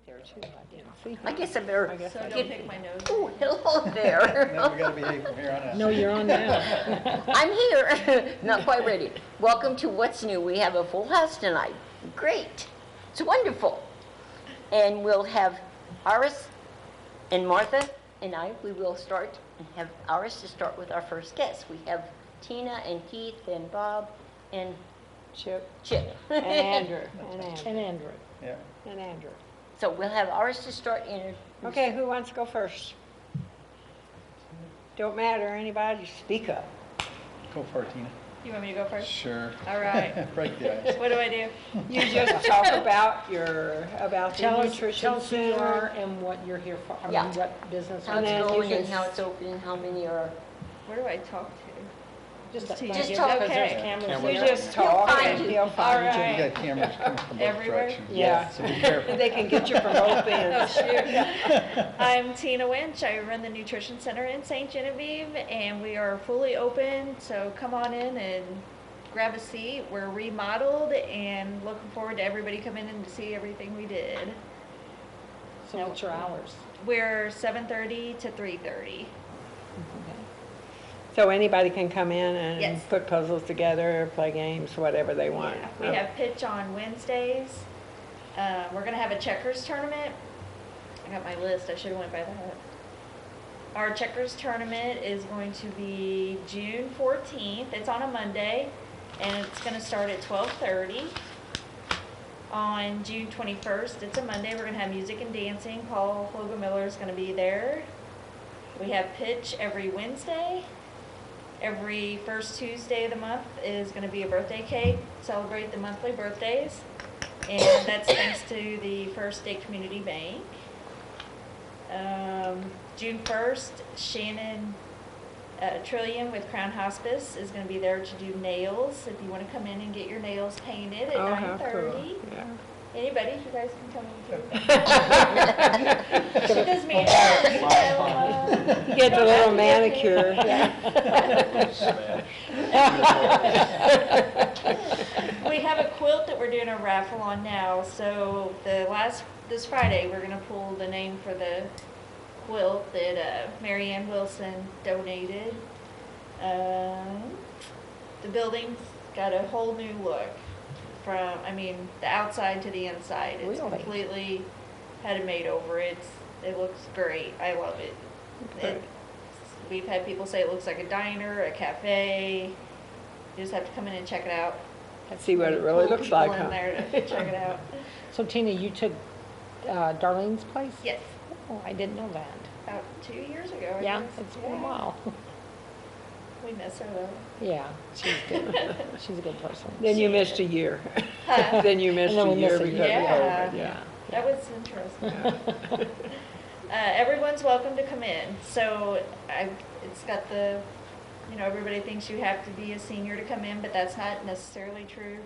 there too, I didn't see him. I guess I better So get... don't pick my nose. Oh, hello there. Now we gotta behave from here on out. No, you're on now. I'm here. Not quite ready. Welcome to What's New. We have a full house tonight. Great. It's wonderful. And we'll have Iris and Martha and I, we will start and have Iris to start with our first guest. We have Tina and Keith and Bob and Chip. and Andrew. Yeah. And Andrew. So we'll have Iris to start in. Okay, who wants to go first? Don't matter, anybody, speak up. Go for it, Tina. You want me to go first? Sure. All right. Break the ice. What do I do? You just talk about Tell the us nutrition who you center. are and what you're here for. I mean, what business. And then How it's you going and can- how it's open and how many are. Where do I talk to? Just to you. talk. talk. Because there's Okay. cameras You there. just talk find and you. he'll find All you. right. You got cameras coming from both Everywhere? directions. Yeah. So be careful. They can get you from both Oh, ends. shoot. I'm Tina Winch. I run the Nutrition Center in St. Genevieve, and we are fully open, so come on in and grab a seat. We're remodeled and looking forward to everybody coming in to see everything we did. So what's your hours? We're 7:30 to 3:30. So anybody can come in and Yes. put puzzles together, play games, whatever they want. Yeah, we have pitch on Wednesdays. We're gonna have a checkers tournament. I got my list, I should've went by that. Our checkers tournament is going to be June 14th. It's on a Monday, and it's gonna start at 12:30. On June 21st, it's a Monday, we're gonna have music and dancing. Paul Hogan-Miller is gonna be there. We have pitch every Wednesday. Every first Tuesday of the month is going to be a birthday cake, celebrate the monthly birthdays, and that's thanks to the First State Community Bank. June 1st, Shannon Trillium with Crown Hospice is going to be there to do nails. If you want to come in and get your nails painted at Oh, how 9:30. cool. Yeah. Anybody, you guys can come in too. She does manicures. You get the little manicure. We have a quilt that we're doing a raffle on now. So this Friday, we're gonna pull the name for the quilt that Mary Ann Wilson donated. The building's got a whole new look. From, the outside to the inside. It's Really? completely had it made over. It looks great. I love it. Okay. We've had people say it looks like a diner, a cafe. You just have to come in and check it out. See what it really Pull looks people like, in huh? there to check it out. So Tina, you took Darlene's place? Yes, Oh, I didn't know that. about 2 years ago. I Yeah, guess. it's been a Yeah. while. We miss her though. Yeah, she's good. She's a good person. Then you missed a year. Huh. Then you missed And then a we miss year a because year. of Yeah. COVID, yeah. That was interesting. Everyone's welcome to come in. So it's got the, everybody thinks you have to be a senior to come in, but that's not necessarily true.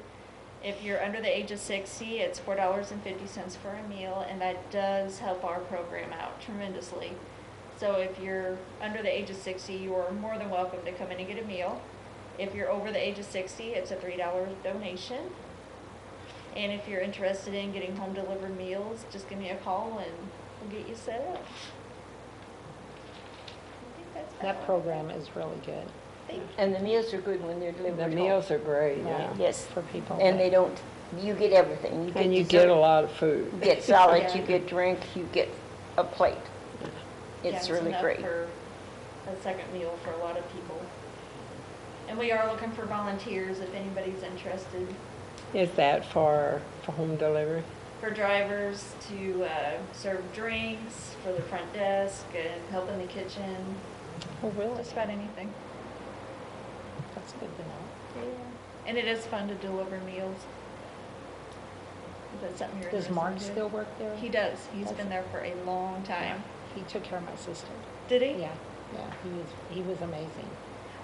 If you're under the age of 60, it's $4.50 for a meal, and that does help our program out tremendously. So if you're under the age of 60, you are more than welcome to come in and get a meal. If you're over the age of 60, it's a $3 donation. And if you're interested in getting home delivered meals, just give me a call and we'll get you set up. I think that's about That all. program is really good. Thank you. And the meals are good when they're delivered The home. meals are great, yeah. Yes. For people. And that- they don't, you get everything. And you dessert, get a lot of food. You get salad, Yeah. you get drink, you get a plate. Yeah, It's really enough great. for a second meal for a lot of people. And we are looking for volunteers if anybody's interested. Is that for home delivery? For drivers to serve drinks, for the front desk, and help in the kitchen, Oh, really? just about anything. That's good to know. Yeah. And it is fun to deliver meals. If that's something you're Does interested Mark in doing. still work there? He does. He's That's- been there for a long time. He took care of my sister. Did he? Yeah, he was amazing.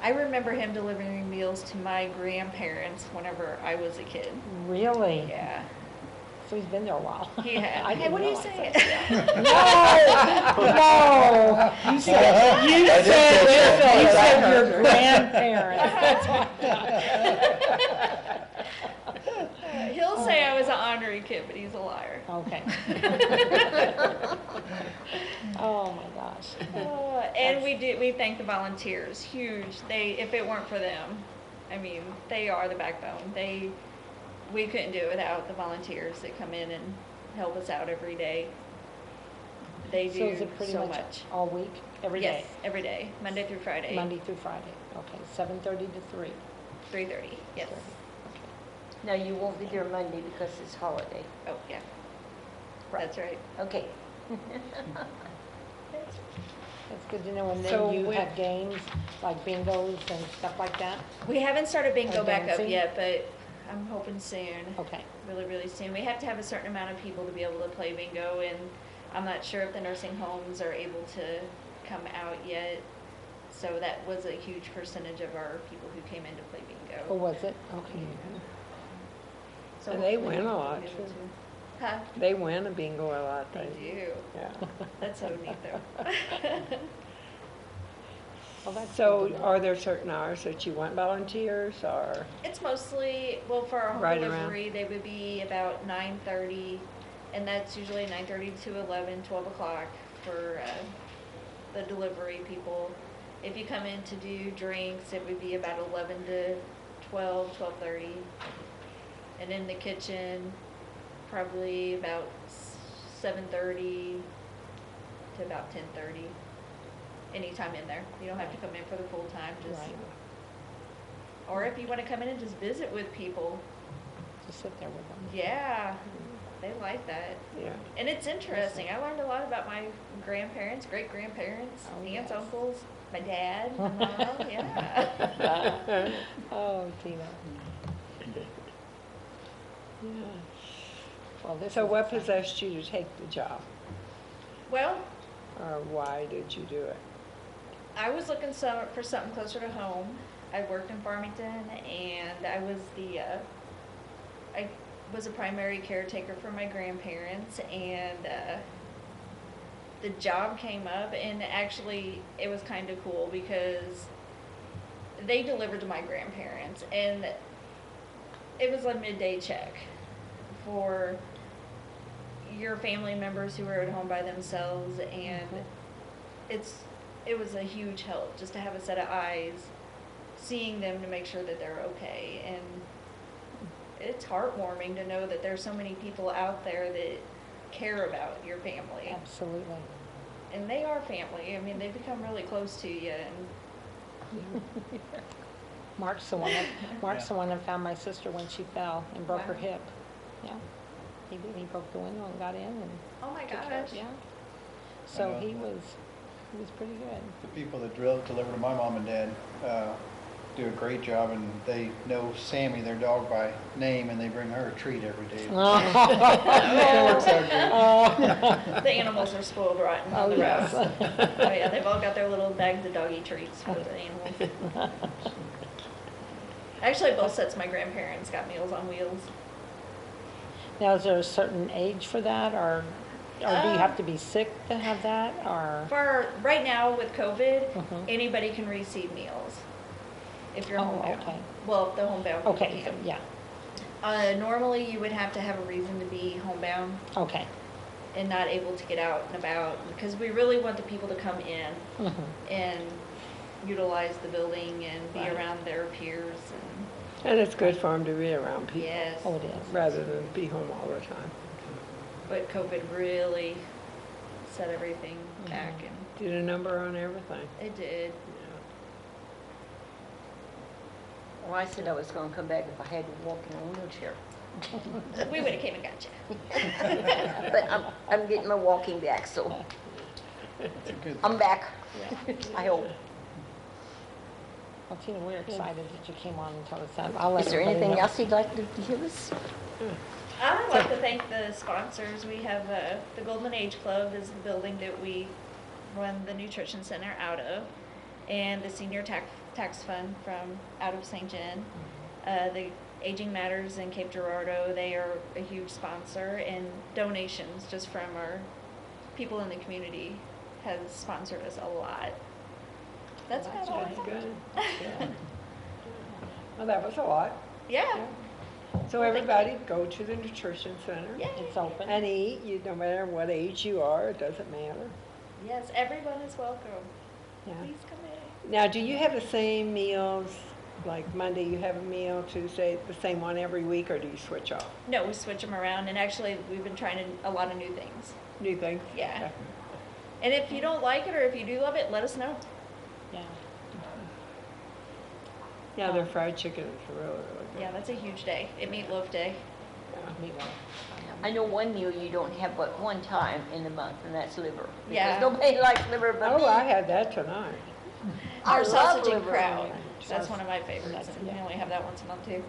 I remember him delivering meals to my grandparents whenever I was a kid. Really? Yeah. So he's been there a while. He had. I Hey, didn't what are you realize saying? that. No, you said your grandparents. He'll say I was an honorary delivery kit, but he's a liar. Okay. Oh, my gosh. And we thank the volunteers, huge. If it weren't for them, I mean, they are the backbone. We couldn't do it without the volunteers that come in and help us out every day. They So do is it pretty so much much. all week, every day? Yes, every day, Monday through Friday. Monday through Friday, okay, 7:30 to 3. 3:30, yes. 3:30, okay. Now, you won't be there Monday because it's holiday. Oh, yeah. That's right. Okay. That's good to know, and So then you when- have games, like bingos and stuff like that? We haven't started bingo Or back up dancing? yet, but I'm hoping soon. Okay, Really, really soon. We have to have a certain amount of people to be able to play bingo, and I'm not sure if the nursing homes are able to come out yet. So that was a huge percentage of our people who came in to play bingo. or was it? Okay. So And they hopefully win a we'll lot, be able too. to- Huh? They win a bingo a lot. They do. Yeah. That's so neat though. Well, that's So good to know. are there certain hours that you want volunteers or? It's mostly, well, for our home Right around. delivery, they would be about 9:30, and that's usually 9:30 to 11, 12 o'clock for the delivery people. If you come in to do drinks, it would be about 11 to 12, 12:30. And in the kitchen, probably about 7:30 to about 10:30. Anytime in there. You don't have to come in for the full time, just, Right. or if you want to come in and just visit with people, Just sit there with them. yeah, they like that. Yeah. And it's interesting. I learned a lot about my grandparents, great grandparents, Oh, aunts, yes. uncles, my dad, my mom, yeah. Oh, Tina. Yeah. Well, this So is what exciting. possessed you to take the job? Well, Or why did you do it? I was looking for something closer to home. I worked in Farmington, and I was a primary caretaker for my grandparents, and the job came up, and actually it was kind of cool because they delivered to my grandparents, and it was a midday check for your family members who are at home by themselves, and it was a huge help just to have a set of eyes seeing them to make sure that they're okay. And it's heartwarming to know that there's so many people out there that care about your family, Absolutely. and they are family. I mean, they become really close to you, and Mark's the one that found my sister when she fell and broke her Wow. hip. Yeah. He broke the window and got in and oh my took care gosh. of, yeah. So know. he was pretty good. The people that deliver to my mom and dad do a great job, and they know Sammy, their dog, by name, and they bring her a treat every day. It works out great. The animals are spoiled rotten on Oh, the yes. road. Oh yeah, they've all got their little bags of doggy treats for the animals. Actually, both sets of my grandparents got Meals on Wheels. Now, is there a certain age for that, or do you have to be sick to have that, or? For right now with COVID, Mhm. anybody can receive meals if you're Oh, homebound. okay. Well, the homebound people Okay, can. yeah, Normally, you would have to have a reason to be homebound okay. and not able to get out and about, because we really want the people to come in Mhm. and utilize the building and be Right. around their peers, And it's good for them to be around and people yes. Oh, it is. rather than be home all the time. But COVID really set everything Mhm. back, and Did a number on everything. it did. Yeah. Well, I said I was gonna come back if I had to walk in a wheelchair. We would have came and got you. But I'm getting my walking back, so It's a good I'm back. I hope. Well, Tina, we're excited that you came on and told us that. I'll let Is there everybody anything know. else you'd like to give us? I'd like to thank the sponsors. We have the Golden Age Club is the building that we run the nutrition center out of, and the Senior Tax Fund from out of St. John. The Aging Matters in Cape Girardeau, they are a huge sponsor, and donations just from our people in the community has sponsored us a lot. That's about all I That's have. good. Yeah. Well, that was a lot. Yeah. So everybody go to the nutrition center Yay. It's open. and eat. You, no matter what age you are, it doesn't matter. Yes, everyone is welcome. Yeah. Please come in. Now, do you have the same meals, like Monday you have a meal, Tuesday the same one every week, or do you switch off? No, we switch them around, and actually, we've been trying a lot of new things. New things? Yeah. And if you don't like it, or if you do love it, let us know. Yeah. Yeah, their fried chicken is really, really good. Yeah, that's a huge day. Meatloaf day. Yeah. I know one meal you don't have but one time in the month, and that's liver. Yeah. Because nobody likes liver but me. Oh, I had that tonight. I Our love sausage and liver. kraut. That's one of my favorites. That's- And we only have that once a month too.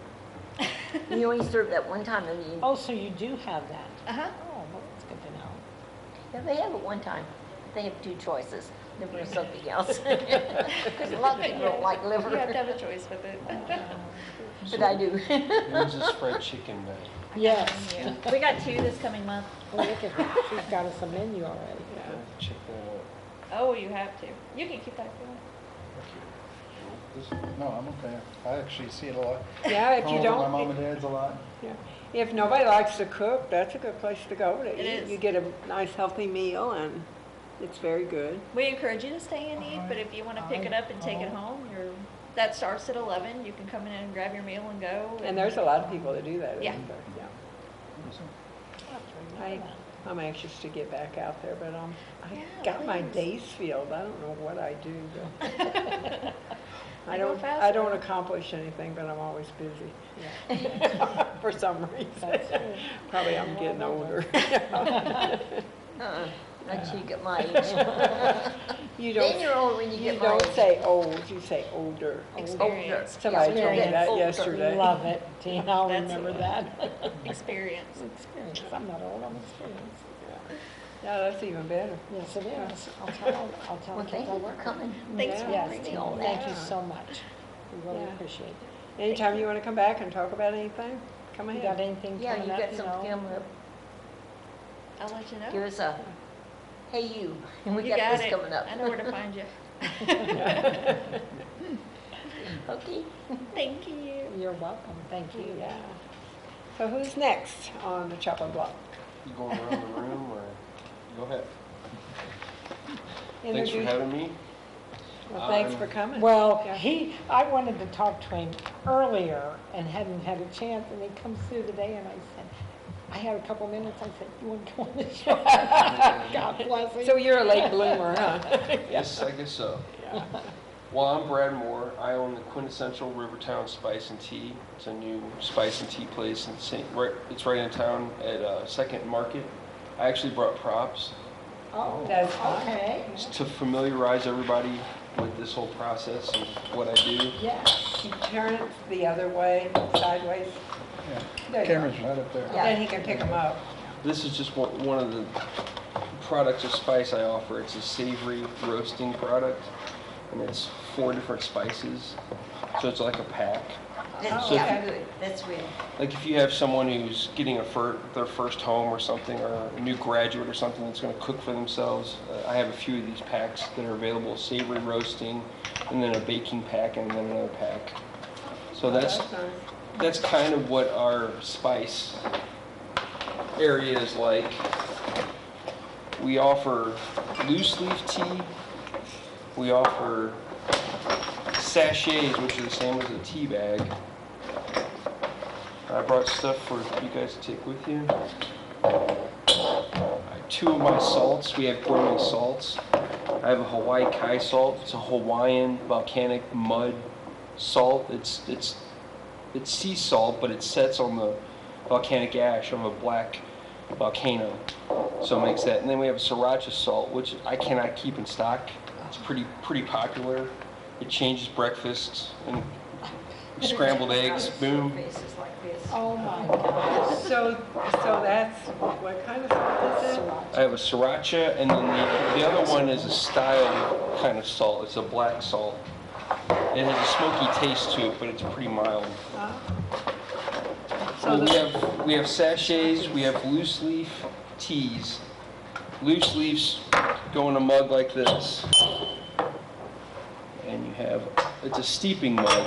You only serve that one time, I mean, Oh, so you do have that? Uh-huh. Oh, well, that's good to know. yeah, they have it one time. They have two choices, liver or something else. Because a lot of people don't like liver. You have to have a choice with it. But I do. When's this fried chicken day? Yes. We got 2 this coming month. Oh, look at that. She's got us a menu already. Yeah. Chicken and Oh, you have to. You can keep that if you want. No, I'm okay. I actually see it a lot. Yeah, if you Home with my mom don't, and dad's a lot. yeah. If nobody likes to cook, that's a good place to go to It eat. is. You get a nice healthy meal and it's very good. We encourage you to stay and eat, but if you want to pick it up and take it home, that starts at 11. You can come in and grab your meal and go. And there's a lot of people that do that, isn't Yeah. there? Yeah. I'll have to I, remember that. I'm anxious to get back out there, but I Yeah, got my please. days filled. I don't know what I do, but I They go don't, fast, I don't though. accomplish anything, but I'm always busy Yeah. for some reason. That's true. Probably I'm getting older. Not till you get my age. You Then don't, you're old when you you get my don't age. say old, you say older. Experience. Somebody told me Yeah, that older. yesterday. Love it, Tina, I'll That's remember it. that. Experience. Experience, I'm not old, I'm experienced. Yeah, that's even better. Yes, it is. I'll tell Well, kids thank I you work for coming. Thanks Yeah. for Yes, bringing Tina, all thank that. you so much. We really Yeah. appreciate it. Anytime you want to come back and talk about anything, come You got ahead. anything Yeah, coming you up, got you something know? coming up. I'll let you know. Give us a, hey you, and we You got got this it. coming up. I know where to find you. Okay. Thank you. You're welcome, thank you. Yeah. So who's next on the chopping block? You going around the room or, go ahead. Thanks for Introduce- having me. Well, thanks for coming. Well, Yeah. I wanted to talk to him earlier and hadn't had a chance, and he comes through today, and I said, I had a couple minutes, I said, you want to come on the show? God bless him. So you're a late bloomer, huh? Yes, I guess so. Well, I'm Brad Moore. I own the quintessential Rivertown Spice and Tea. It's a new spice and tea place in it's right in town at Second Market. I actually brought props Oh, That's fine. okay. to familiarize everybody with this whole process and what I do. Yes. You turn it the other way, sideways, Yeah. There you go. Camera's right up there. Yeah. then he can pick them up. This is just one of the products of spice I offer. It's a savory roasting product, and it's 4 different spices, so it's like a pack. That's, So if yeah, you- good. That's real. Like if you have someone who's getting their first home or something, or a new graduate or something that's going to cook for themselves, I have a few of these packs that are available: savory roasting, and then a baking pack, and then another pack. So Nice. that's kind of what our spice area is like. We offer loose leaf tea. We offer sachets, which are the same as a tea bag. I brought stuff for you guys to take with you. 2 of my salts. We have gourmet salts. I have a Hawaii Kai salt. It's a Hawaiian volcanic mud salt. It's sea salt, but it sets on the volcanic ash of a black volcano, so it makes that. And then we have a sriracha salt, which I cannot keep in stock. It's pretty popular. It changes breakfast and scrambled eggs. Boom. Faces like this. Oh, my gosh. So that's, what kind of salt is it? I have a sriracha, and then the other one is a style kind of salt. It's a black salt. It has a smoky taste to it, but it's pretty mild. So Well, we have sachets, we have loose leaf teas. Loose leaves go in a mug like this. And you have, it's a steeping mug.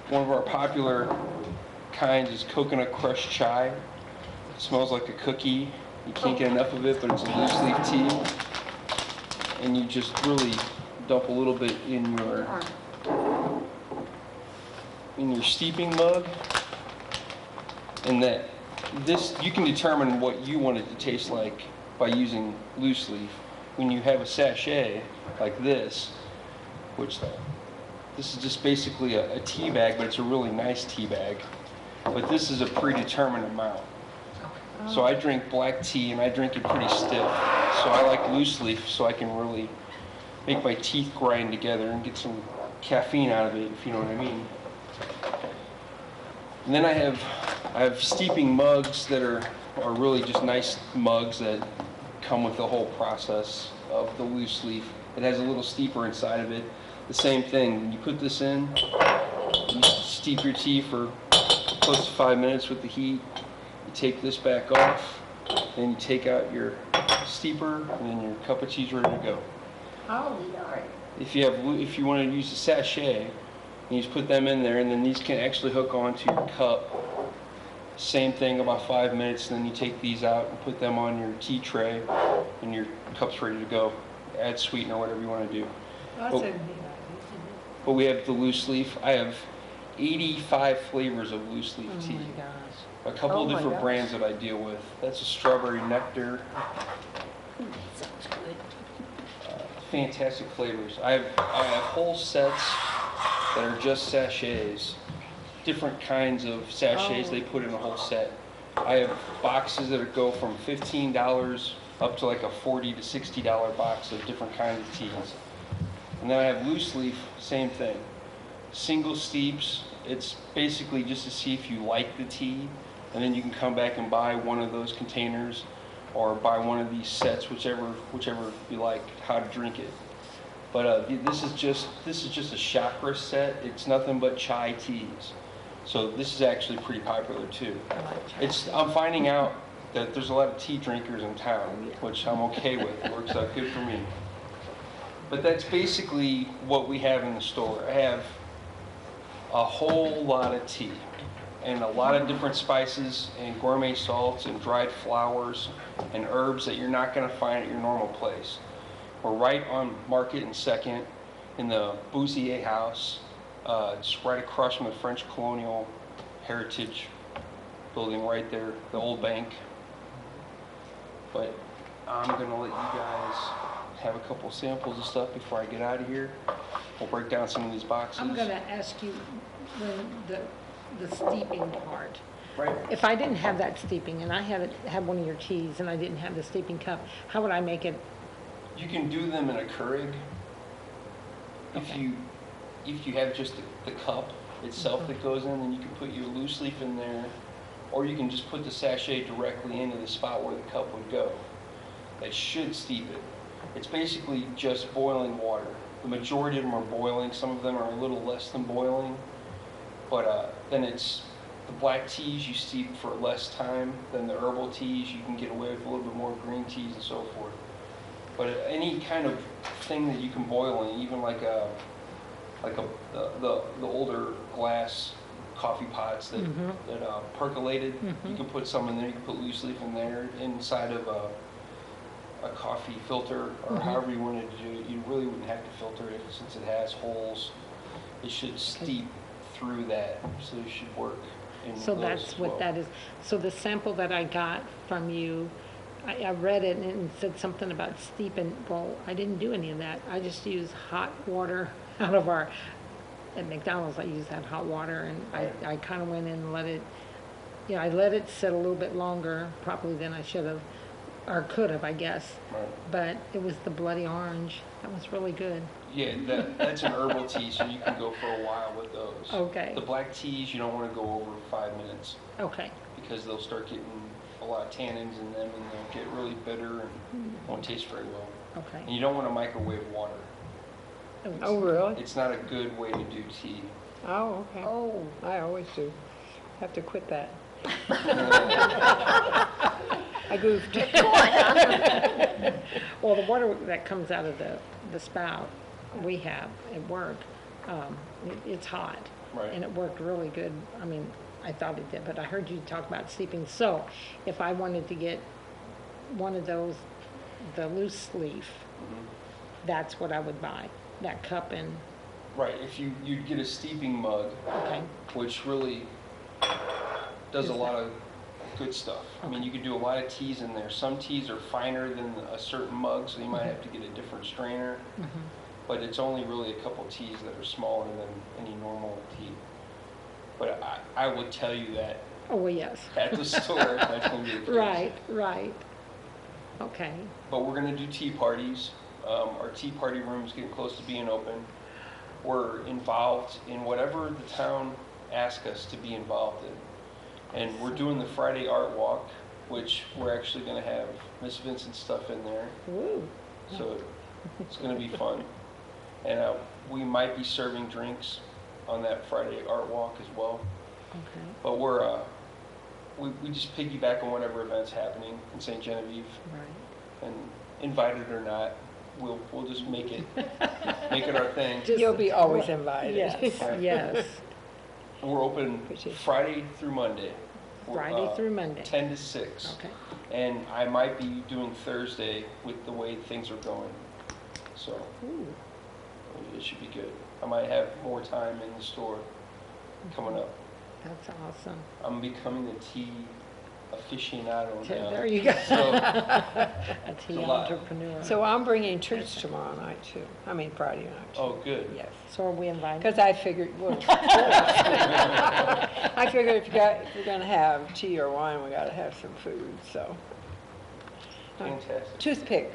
One of our popular kinds is coconut crushed chai. It smells like a cookie. You can't get enough of it, but it's a loose leaf tea. And you just really dump a little bit in your steeping mug. And that this, you can determine what you want it to taste like by using loose leaf. When you have a sachet like this, which this is just basically a tea bag, but it's a really nice tea bag. But this is a predetermined amount. So I drink black tea and I drink it pretty stiff. So I like loose leaf so I can really make my teeth grind together and get some caffeine out of it, if you know what I mean. And then I have steeping mugs that are really just nice mugs that come with the whole process of the loose leaf. It has a little steeper inside of it. The same thing, when you put this in, you steep your tea for close to 5 minutes with the heat. You take this back off, then you take out your steeper, and then your cup of tea's ready to go. Oh, Lord. If you want to use a sachet, you just put them in there, and then these can actually hook onto your cup. Same thing, about 5 minutes, and then you take these out and put them on your tea tray, and your cup's ready to go. Add sweetener, whatever you want to do. That's But- a neat idea. But we have the loose leaf. I have 85 flavors of loose leaf Oh tea. my gosh. A couple Oh of my different gosh. brands that I deal with. That's a strawberry nectar. Sounds good. Fantastic flavors. I have whole sets that are just sachets. Different kinds of sachets they put in a whole set. I have boxes that go from $15 up to like a $40 to $60 box of different kinds of teas. And then I have loose leaf, same thing. Single steeps, it's basically just to see if you like the tea, and then you can come back and buy one of those containers or buy one of these sets, whichever you like, how to drink it. But this is just a chakra set. It's nothing but chai teas. So this is actually pretty popular too. I like chai. I'm finding out that there's a lot of tea drinkers in town, which I'm okay with. It works out good for me. But that's basically what we have in the store. I have a whole lot of tea and a lot of different spices and gourmet salts and dried flowers and herbs that you're not going to find at your normal place. We're right on Market and 2nd in the Bouzier House. It's right across from the French Colonial Heritage building right there, the old bank. But I'm going to let you guys have a couple samples of stuff before I get out of here. We'll break down some of these boxes. I'm going to ask you when the steeping part. Right. If I didn't have that steeping and I had one of your teas and I didn't have the steeping cup, how would I make it? You can do them in a Keurig. Okay. If you have just the cup itself that goes in, then you can put your loose leaf in there, or you can just put the sachet directly into the spot where the cup would go. That should steep it. It's basically just boiling water. The majority of them are boiling. Some of them are a little less than boiling. But then it's the black teas you steep for less time than the herbal teas. You can get away with a little bit more green teas and so forth. But any kind of thing that you can boil in, even like the older glass coffee pots that percolated, you can put some in there. You can put loose leaf in there inside of a coffee filter or however you wanted to do it. You really wouldn't have to filter it since it has holes. It should steep through that, so it should work. So that's what that is. So the sample that I got from you, I read it and it said something about steeping. Well, I didn't do any of that. I just used hot water out of at McDonald's I used that hot water, and I kind of went in and let it, I let it sit a little bit longer probably than I should have, or could have, I guess. Right. But it was the bloody orange. That was really good. Yeah, that's an herbal tea, so you can go for a while with those. Okay. The black teas, you don't want to go over 5 minutes Okay. because they'll start getting a lot of tannins in them and they'll get really bitter and won't taste very well. Okay. And you don't want to microwave water. Oh, really? It's not a good way to do tea. Oh, okay. Oh, I always do. Have to quit that. I goofed. Well, the water that comes out of the spout we have at work, it's hot. Right. And it worked really good. I mean, I thought it did, but I heard you talk about steeping. So if I wanted to get one of those, the loose leaf, that's what I would buy, that cup and, Right, if you'd get a steeping mug, okay, which really does a lot of good stuff. I mean, you could do a lot of teas in there. Some teas are finer than a certain mug, so you might have to get a different strainer. But it's only really a couple teas that are smaller than any normal tea. But I would tell you that oh, well, yes. at the store, that's going to be the case. Right, right. Okay, But we're going to do tea parties. Our tea party room is getting close to being open. We're involved in whatever the town asks us to be involved in. And we're doing the Friday art walk, which we're actually going to have Miss Vincent's stuff in there. woo, So it's going to be fun. And we might be serving drinks on that Friday art walk as well. okay, But we just piggyback on whatever event's happening in St. Genevieve, right. and invited or not, we'll just make it our thing. Just- You'll be always invited. Yes, yes, We're open Friday through Monday. We're, Friday through Monday. 10 to 6. Okay, And I might be doing Thursday with the way things are going. So ooh, it should be good. I might have more time in the store coming up. that's awesome. I'm becoming a tea aficionado Okay, now. there you go. So, A tea a lot. entrepreneur. So I'm bringing treats tomorrow night too. I mean Friday night too. oh, good. Yes. So are we invited? Because I figured, well, I figured if you're gonna have tea or wine, we gotta have some food, so. Fantastic. Toothpick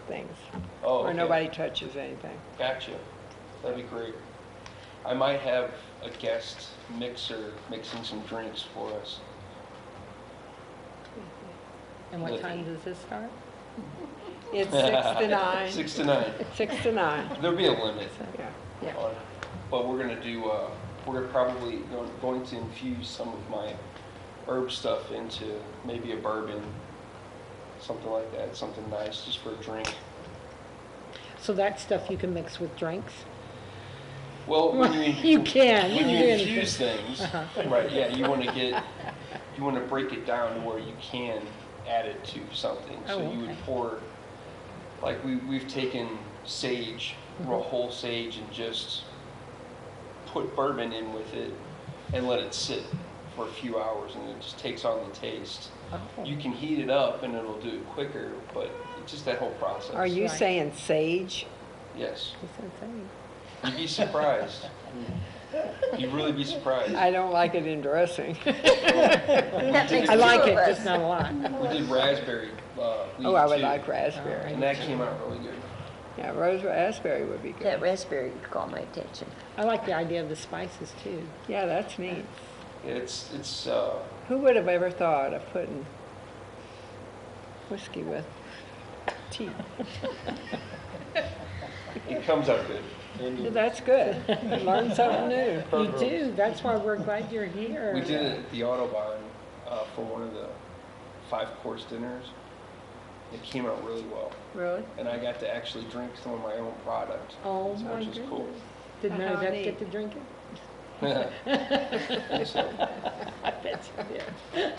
things, Oh, where okay. nobody touches anything. Gotcha. That'd be great. I might have a guest mixer mixing some drinks for us. And what time does this start? It's 6 to 9. 6 to 9. 6 to 9, There'll be a limit yeah. Yeah. on it. But we're gonna do, we're probably going to infuse some of my herb stuff into maybe a bourbon, something like that, something nice just for a drink. So that stuff you can mix with drinks? Well, when you, You can, you when can you do infuse anything. things, right, yeah, you want to break it down to where you can add it to something. So Oh, you would okay. pour, like we've taken sage, raw whole sage, and just put bourbon in with it and let it sit for a few hours, and it just takes on the taste. Oh. You can heat it up and it'll do it quicker, but it's just that whole process. Are you Right. saying sage? Yes. That's what I'm saying. You'd be surprised. You'd really be surprised. I don't like it in dressing. That makes I like two it, of just us. not a lot. We did raspberry wheat Oh, I would too, like raspberry. and that came out really good. Yeah, raspberry would be That good. raspberry caught my attention. I like the idea of the spices too. Yeah, that's neat. It's Who would have ever thought of putting whiskey with tea? it comes out good. Yeah, that's good. Learn something new. You do, that's why we're glad you're here. We did it at the Autobahn for one of the 5-course dinners. It came out really well, Really? and I got to actually drink some of my own product, Oh my which is cool. goodness. Did Mary How Beth neat. get to drink it? So, I bet you did.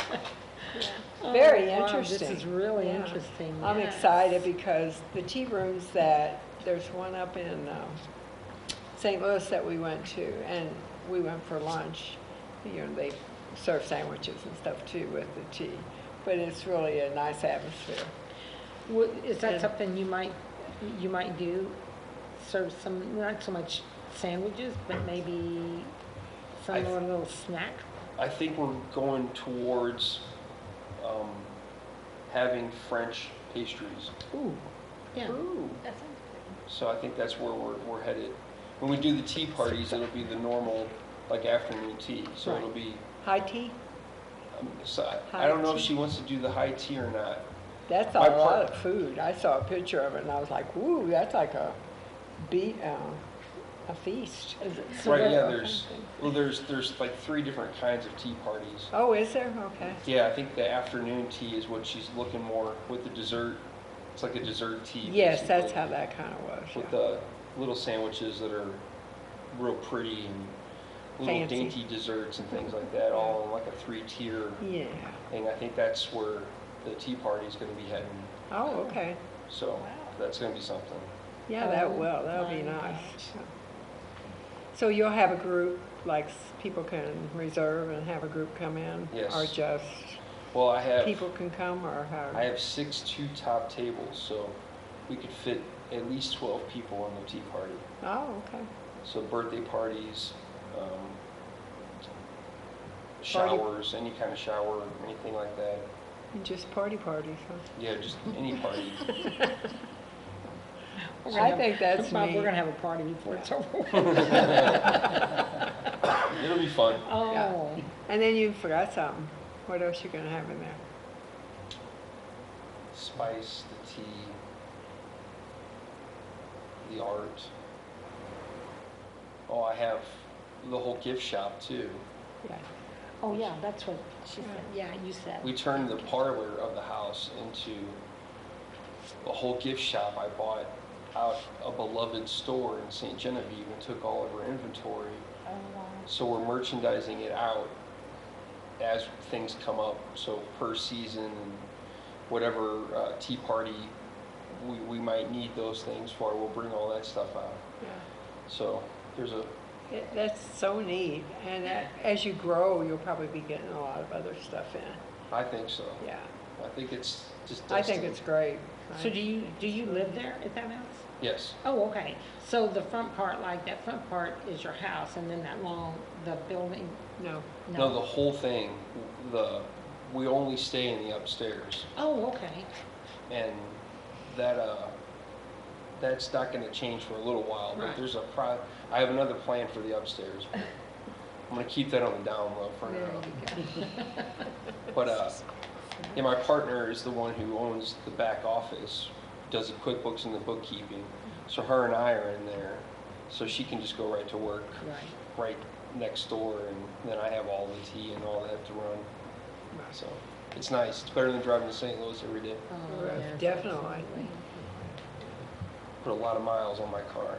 Very Oh, wow, interesting. This is really Yeah. interesting. I'm Yes. excited because the tea rooms there's one up in St. Louis that we went to, and we went for lunch. You know, they serve sandwiches and stuff too with the tea, but it's really a nice atmosphere. Is that And- something you might do? Serve some, not so much sandwiches, but maybe some I- more little snack? I think we're going towards having French pastries. Ooh, yeah. Ooh. That sounds good. So I think that's where we're headed. When we do the tea parties, it'll be the normal, like afternoon tea. So Right. it'll be, High tea? I don't know High if she wants to do the high tea or not. That's a My lot part- of food. I saw a picture of it and I was like, woo, that's like a feast. Is it- Right, what- yeah, there's like 3 different kinds of tea parties. Oh, is there? Okay. Yeah, I think the afternoon tea is what she's looking more with the dessert. It's like a dessert tea. Yes, that's basically, how that kind of was. with Yeah. the little sandwiches that are real pretty, and little fancy. dainty desserts and things like that, all in like a 3-tier Yeah. thing. I think that's where the tea party's gonna be heading, Oh, okay. so that's gonna be something. Yeah, that'll be my nice. gosh. So you'll have a group, like people can reserve and have a group come in? Yes. Or just Well, I have people can come, or how? I have 6 2-top tables, so we could fit at least 12 people on the tea party. Oh, okay. So birthday parties, showers, any kind of shower, anything like that. And just parties, huh? Yeah, just any party. I think that's Bob, neat. we're gonna have a party before it's over. It'll be fun. Oh, And then you forgot something. What else you gonna have in there? Spice, the tea, the art. Oh, I have the whole gift shop too. Yeah. oh yeah, that's what she said. Yeah, you said. We turned the parlor of the house into a whole gift shop. I bought out a beloved store in St. Genevieve and took all of our inventory. Oh, wow. So we're merchandising it out as things come up. So per season and whatever tea party we might need those things for, we'll bring all that stuff out. Yeah. So there's a, That's so neat. And as you grow, you'll probably be getting a lot of other stuff in. I think so. Yeah. I think it's just I think destiny. it's great. So do you live there at that house? Yes. Oh, okay. So the front part, like that front part is your house, and then that long, the building? No. No, the whole thing, we only stay in the upstairs. Oh, okay. And that's not gonna change for a little while, but Right. there's I have another plan for the upstairs. But I'm gonna keep that on the down low for There now. you go. But, yeah, my partner is the one who owns the back office, does the QuickBooks and the bookkeeping. So her and I are in there, so she can just go right to work Right. right next door, and then I have all the tea and all that to run. So it's nice. It's better than driving to St. Louis every day. Oh, Right, yes, definitely. absolutely. Put a lot of miles on my car.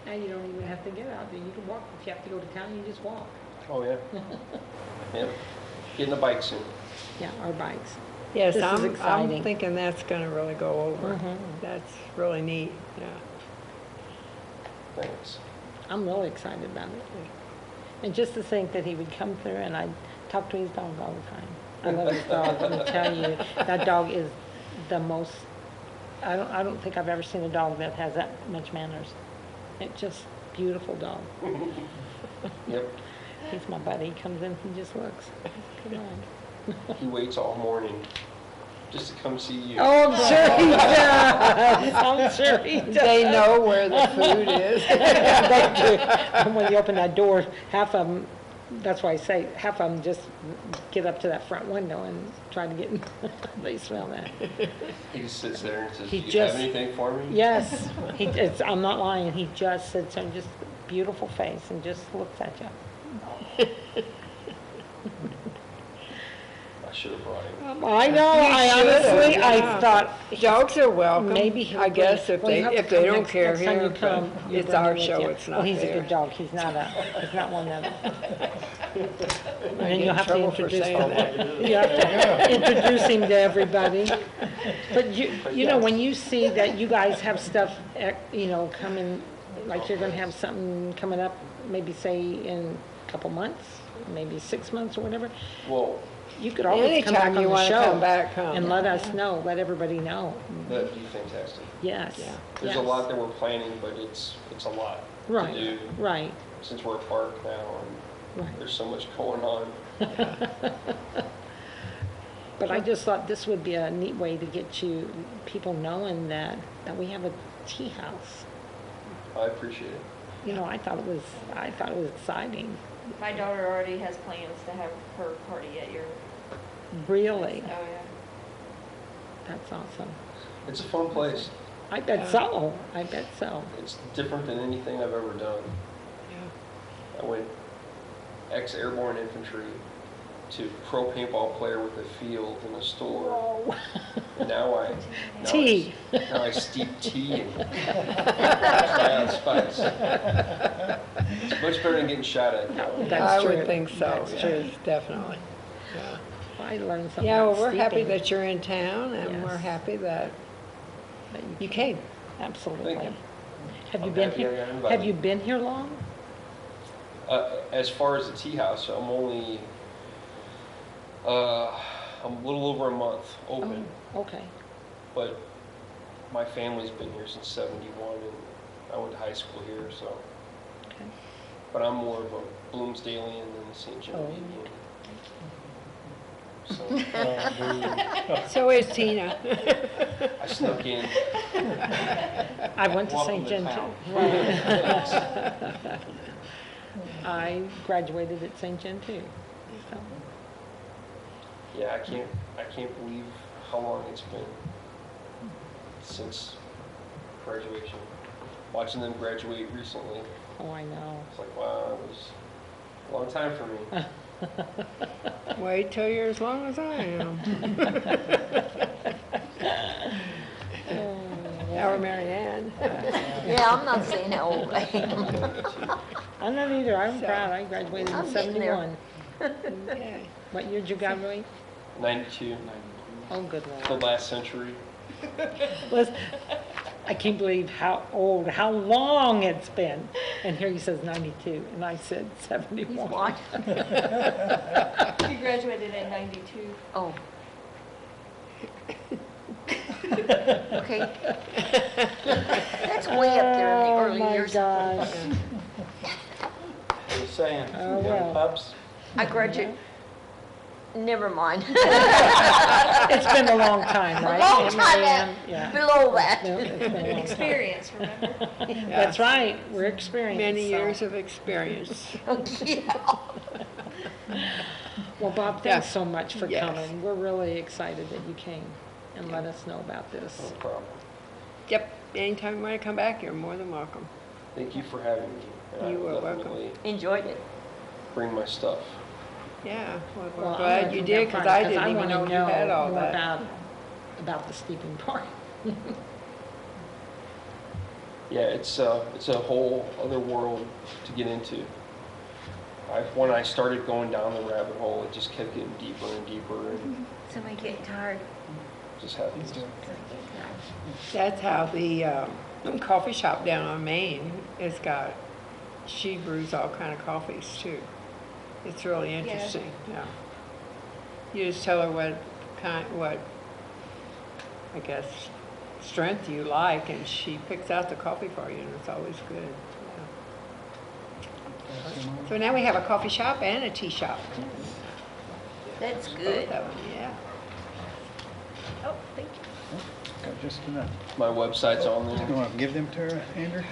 Now you don't even have to get out there. You can walk. If you have to go to town, you just walk. Oh, yeah. Yeah. Getting a bike soon. Yeah, our bikes. Yes, This is I'm exciting. thinking that's gonna really go over. Mhm. That's really neat, yeah. Thanks. I'm really excited about it. And just to think that he would come through and I'd talk to his dog all the time. I love his dog. Let me tell you, that dog is the most, I don't think I've ever seen a dog that has that much manners. It's just beautiful dog. Yep. He's my buddy. He comes in, he just looks. Come on. He waits all morning just to come see you. Oh, I'm sure he does. I'm sure he does. They know where the food is. They do. And when you open that door, half of them, that's why I say, half of them just get up to that front window and try to get in. They smell that. He just sits there and says, He do you just- have anything for me? Yes, I'm not lying. He just sits there, just beautiful face, and just looks at you. I should have brought him. I know, I honestly, I thought, Dogs are welcome. maybe he'll I guess bring- if well, you they, have to if they come don't next- care next time here, you but come, you it's bring our him with show, you. it's not Well, he's a theirs. good dog. He's not one of them. And Get then in you'll have to trouble for introduce saying him. that. You have to introduce him to everybody. But you know, when you see that you guys have stuff, coming, like you're gonna have something coming up, maybe say in a couple months, maybe 6 months or whatever, Well, you could always come back Anytime on you the wanna show come back, come. and let us know, let everybody know. that'd be fantastic. Yes. Yeah. There's a yes. lot that we're planning, but it's a lot to Right, do right, since we're a park now and right. there's so much going on. But I just thought this would be a neat way to get people knowing that we have a tea house. I appreciate it. I thought it was exciting. My daughter already has plans to have her party at your. Really, Oh yeah. that's awesome. It's a fun place. I bet so. I bet so. It's different than anything I've ever done. I went ex-airborne infantry, to pro paintball player with a field in a store. Whoa. And now Tea. Now I steep tea and add spice. It's much better than getting shot at. That's I true. would think so, That's yes, true. definitely. Yeah. I learned something Yeah, well, about we're happy steeping. that you're in town, and we're Yes. happy that That you came. Absolutely. Thank you. Have you I'm been happy I got here, invited. have you been here long? As far as the tea house, I'm only I'm a little over a month open, Oh, okay. but my family's been here since '71, and I went to high school here, so. Okay. But I'm more of a Bloomsdalian than a St. Genevieve. So So is Tina. I snuck in. I went to Welcome St. to John town. too. I graduated at St. John too. So, Yeah, I can't believe how long it's been since graduation. Watching them graduate recently, oh, I know. it's like, wow, it was a long time for me. Wait till you're as long as I am. Our Mary Ann. Yeah, I'm not saying how old I am. I'm not either. I'm So- proud. I graduated I'm in getting there. 71. Okay. What year did you graduate? 92, Oh, good the Lord. last century. Listen, I can't believe how long it's been. And here he says 92, and I said 71. He's what? You graduated in 92. Oh. Okay. That's way up there in the early years. Oh, my gosh. Just saying, Oh, young well. pups. I graduated, never mind. It's been a long time, right? Long Aunt time Marianne? at- Yeah. Below that. No, it's been a long time. Experience, remember? That's right, we're experienced. Many so. years of experience. Yeah. Well, Bob, Yeah. thanks so much for Yes. coming. We're really excited that you came and let us know about this. No problem. Yep, anytime you want to come back, you're more than welcome. Thank you for having me. And You I are will welcome. definitely Enjoyed it. bring my stuff. Yeah, well, Well, we're I'm glad gonna you do did, that because Friday, I didn't even wanna know you had all more that. about the steeping part. Yeah, it's a whole other world to get into. When I started going down the rabbit hole, it just kept getting deeper and deeper, and Somebody getting tired. just happens. That's how the coffee shop down on Main has got, she brews all kind of coffees too. It's really interesting, yeah. You just tell her what I guess, strength you like, and she picks out the coffee for you, and it's always good. Yeah. So now we have a coffee shop and a tea shop. That's Both good. of them, yeah. Oh, thank you. Got just enough. My website's on You there. want to give them to her, Andrew?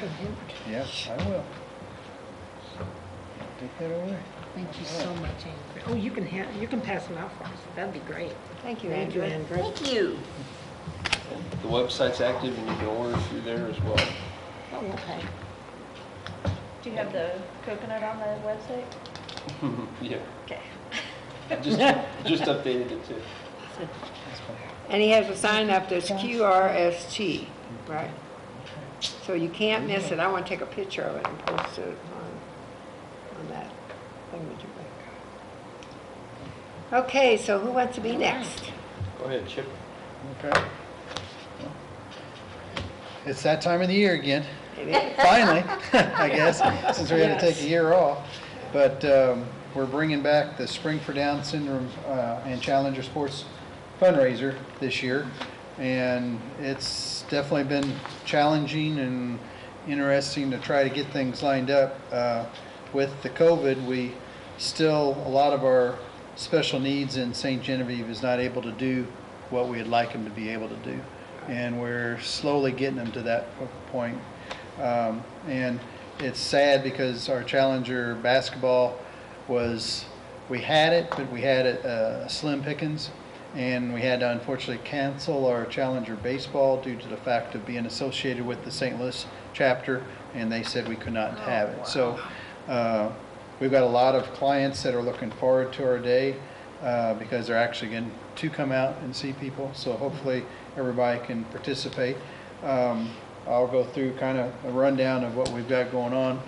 Yes, I will. Take that away. Thank you so much, Andrew. Oh, you can pass them out for us. That'd be great. Thank you, Thank you, Andrew. Andrew. Thank you. The website's active, and you can order through there as well. Oh, okay. Do you have the coconut on the website? Yeah, Okay. just updated it too. And he has a sign up that's QRST, right? So you can't miss it. I want to take a picture of it and post it on that thing that you make. Okay, so who wants to be next? Go ahead, Chip. Okay. It's that time of the year again. It is. Finally, I guess, since we had to take Yes. a year off. But we're bringing back the Spring for Down Syndrome and Challenger Sports fundraiser this year. And it's definitely been challenging and interesting to try to get things lined up. With the COVID, a lot of our special needs in St. Genevieve is not able to do what we'd like them to be able to do. And we're slowly getting them to that point. And it's sad because our Challenger basketball we had it, but we had it slim pickings. And we had to unfortunately cancel our Challenger baseball due to the fact of being associated with the St. Louis chapter, and they said we could not have it. So we've got a lot of clients that are looking forward to our day, because they're actually going to come out and see people. So hopefully everybody can participate. I'll go through kind of a rundown of what we've got going on.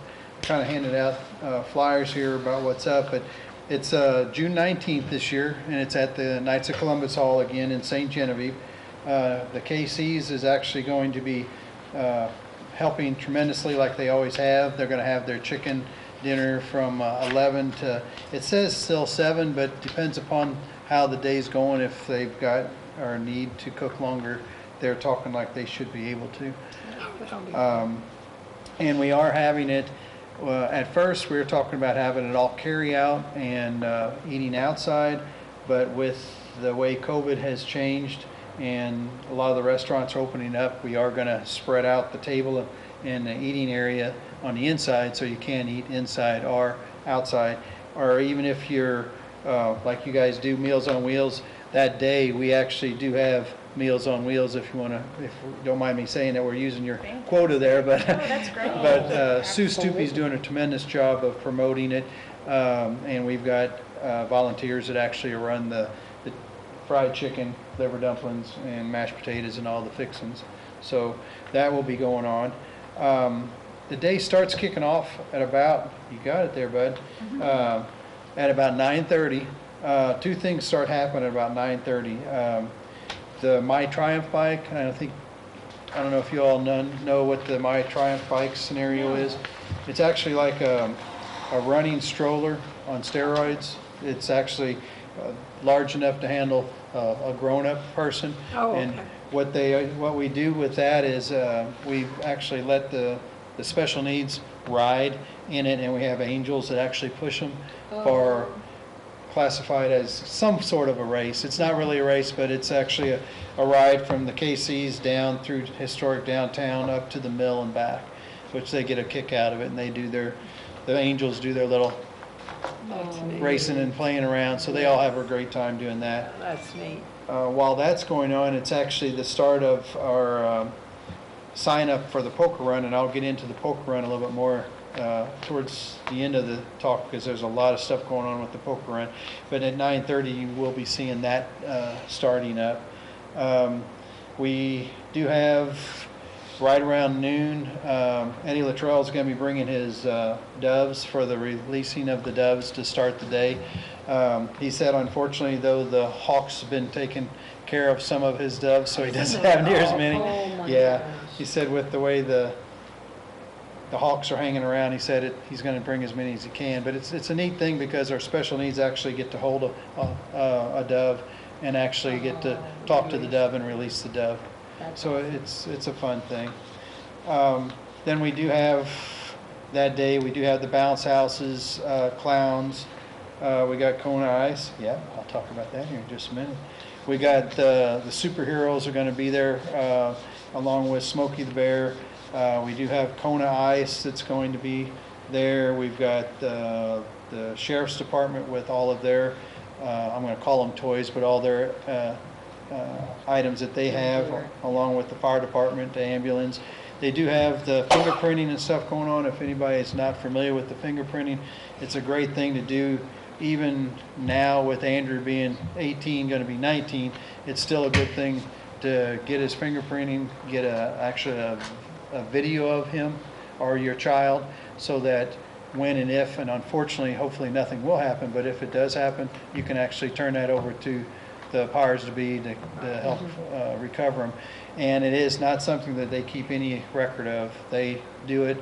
Kind of handed out flyers here about what's up, but it's June 19th this year, and it's at the Knights of Columbus Hall again in St. Genevieve. The KCs is actually going to be helping tremendously like they always have. They're going to have their chicken dinner from 11 to, it says till 7, but depends upon how the day's going. If they've got or need to cook longer, they're talking like they should be able to. And we are having it, at first we were talking about having it all carry out and eating outside, but with the way COVID has changed and a lot of the restaurants are opening up, we are going to spread out the table and the eating area on the inside, so you can eat inside or outside. Or even if you're like you guys do Meals on Wheels, that day we actually do have Meals on Wheels, if you want to, if you don't mind me saying that we're using your quota there, but that's great. but Sue Stoopy's doing a tremendous job of promoting it, and we've got volunteers that actually run the fried chicken, liver dumplings, and mashed potatoes and all the fixings. So that will be going on. The day starts kicking off at about, you got it there, bud, at about 9:30. Two things start happening at about 9:30. The My Triumph bike, I don't know if you all know what the My Triumph bike scenario is. It's actually like a running stroller on steroids. It's actually large enough to handle a grown-up person. Oh, okay. And what we do with that is we actually let the special needs ride in it, and we have angels that actually push them for classified as some sort of a race. It's not really a race, but it's actually a ride from the KCs down through historic downtown up to the mill and back, which they get a kick out of it, and the angels do their little racing and playing around, so they all have a great time doing that. That's neat. While that's going on, it's actually the start of our sign up for the poker run, and I'll get into the poker run a little bit more towards the end of the talk, because there's a lot of stuff going on with the poker run. But at 9:30 you will be seeing that starting up. We do have right around noon, Eddie Luttrell is going to be bringing his doves for the releasing of the doves to start the day. He said unfortunately though the hawks have been taking care of some of his doves, so he doesn't have near as many. Yeah, he said with the way the hawks are hanging around, he said he's going to bring as many as he can. But it's a neat thing because our special needs actually get to hold a dove and actually get to talk to the dove and release the dove. So it's a fun thing. Then we do have that day. We do have the bounce houses, clowns. We got Kona Ice. Yeah, I'll talk about that here in just a minute. We got the superheroes are going to be there along with Smokey the Bear. We do have Kona Ice that's going to be there. We've got the Sheriff's Department with all of their, I'm going to call them toys, but all their items that they have, along with the fire department, the ambulance. They do have the fingerprinting and stuff going on. If anybody is not familiar with the fingerprinting, it's a great thing to do. Even now with Andrew being 18, going to be 19, it's still a good thing to get his fingerprinting, get actually a video of him or your child, so that when and if, and unfortunately, hopefully nothing will happen, but if it does happen, you can actually turn that over to the powers to be to help recover them. And it is not something that they keep any record of. They do it,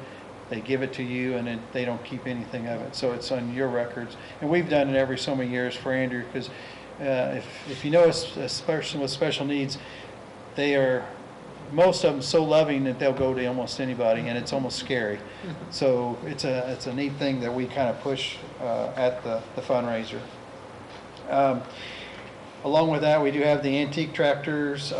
they give it to you, and they don't keep anything of it. So it's on your records. And we've done it every so many years for Andrew, because if you know a person with special needs, they are, most of them, so loving that they'll go to almost anybody, and it's almost scary. So it's a neat thing that we kind of push at the fundraiser. Along with that, we do have the antique tractors,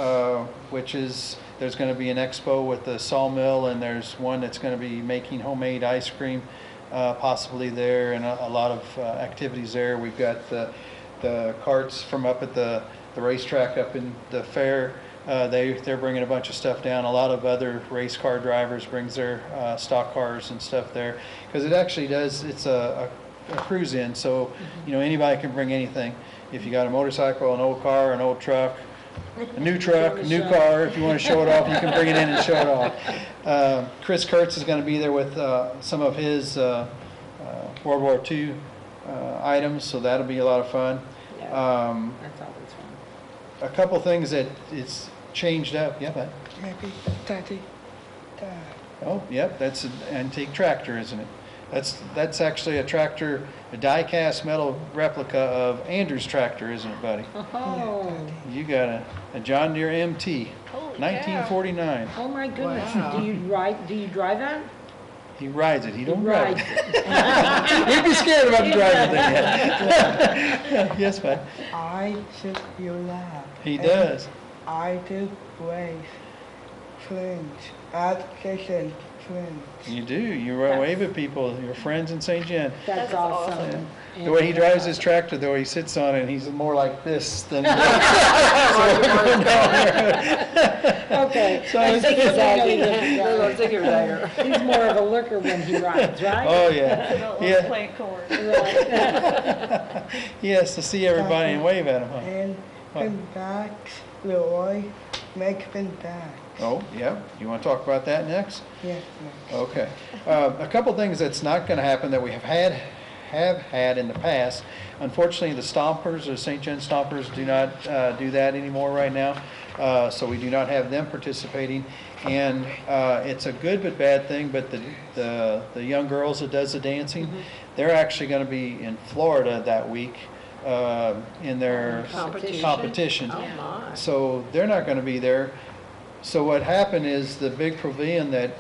which is, there's going to be an expo with the sawmill, and there's one that's going to be making homemade ice cream possibly there, and a lot of activities there. We've got the carts from up at the racetrack up in the fair. They're bringing a bunch of stuff down. A lot of other race car drivers brings their stock cars and stuff there, because it actually does, it's a a cruise in, so, you know, anybody can bring anything. If you got a motorcycle, an old car, an old truck, a new truck, a new car, if you want to show it off, you can bring it in and show it off. Chris Kurtz is going to be there with some of his World War II items, so that'll be a lot of fun. That's always fun. A couple things that it's changed up. Yeah, bud. Maybe Daddy. Oh, yep, that's an antique tractor, isn't it? That's actually a tractor, a die-cast metal replica of Andrew's tractor, isn't it, buddy? Oh, You got a John Deere MT, Holy cow. 1949. oh my goodness. Wow. Do you drive that? He rides it. He don't drive Rides it. He'd be scared about driving it yet. Yes, bud. I should you laugh. He does. I do wave friends. Education friends. You do. You wave at people, your friends in St. John. That's That's awesome. awesome. The way he drives his tractor, though, he sits on it, and he's more like this than. Okay. So I it's think he's Ziggy-zaggy, actually- little ziggy-zagger. He's more of a lurker when he rides, right? Oh, yeah. Don't Yeah. plant corn. Right. He has to see everybody and wave at them, huh? And What? pin backs, Leroy, make pin backs. Oh, yeah. You want to talk about that next? Yes, ma'am. Okay. A couple things that's not going to happen that we have had in the past. Unfortunately, the Stompers, the St. John Stompers, do not do that anymore right now. So we do not have them participating. And it's a good but bad thing, but the young girls that does the dancing, they're actually going to be in Florida that week in their competition. Oh, my. So they're not going to be there. So what happened is the big pavilion that,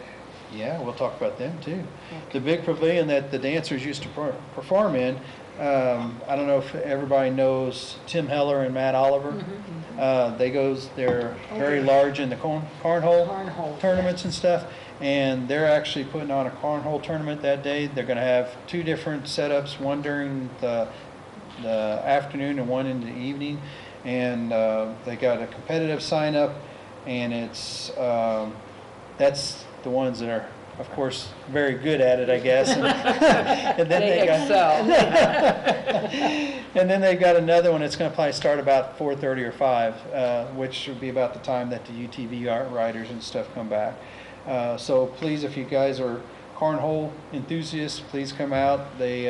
yeah, we'll talk about them too. The big pavilion that the dancers used to perform in, I don't know if everybody knows Tim Heller and Matt Oliver. They're very large in the cornhole tournaments and stuff. And they're actually putting on a cornhole tournament that day. They're going to have two different setups, one during the afternoon and one in the evening. And they got a competitive sign up. And it's that's the ones that are, of course, very good at it, I guess. And then They excel. and then they've got another one that's going to probably start about 4:30 or 5, which would be about the time that the UTV riders and stuff come back. So please, if you guys are cornhole enthusiasts, please come out. They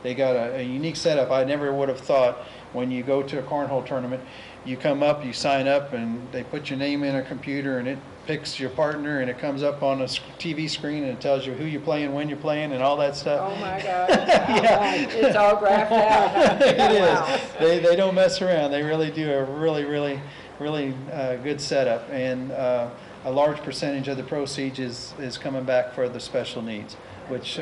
got a unique setup. I never would have thought when you go to a cornhole tournament, you come up, you sign up, and they put your name in a computer, and it picks your partner, and it comes up on a TV screen, and it tells you who you're playing, when you're playing, and all that stuff. Oh, my gosh. Yeah. It's all graphed out. It Wow. is. They don't mess around. They really do a really good setup, and a large percentage of the proceeds is coming back for the special needs, which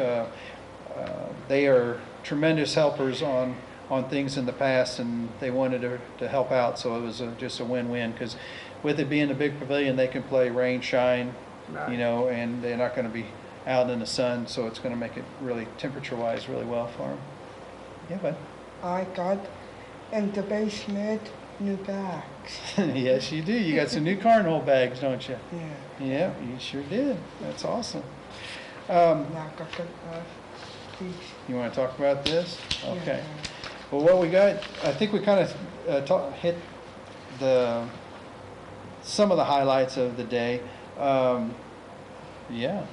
they are tremendous helpers on things in the past, and they wanted to help out, so it was just a win-win, because with it being a big pavilion, they can play rain, shine, Right. you know, and they're not going to be out in the sun, so it's going to make it really temperature-wise really well for them. Yeah, bud. I got in the basement new bags. Yes, you do. You got some new cornhole bags, don't you? Yeah. Yeah, you sure did. That's awesome. Now I got these. You want to talk about this? Okay. Yeah. Well, what we got, I think we kind of hit some of the highlights of the day. Yeah,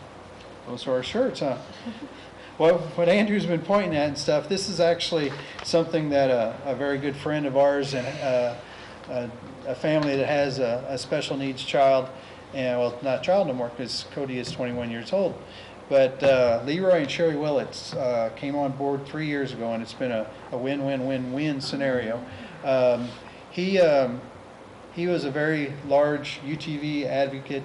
those are our shirts, huh? Well, what Andrew's been pointing at and stuff, this is actually something that a very good friend of ours and a family that has a special needs child, and well, not a child no more because Cody is 21 years old. But Leroy and Sherry Willits came on board 3 years ago, and it's been a win-win-win-win scenario. He was a very large UTV advocate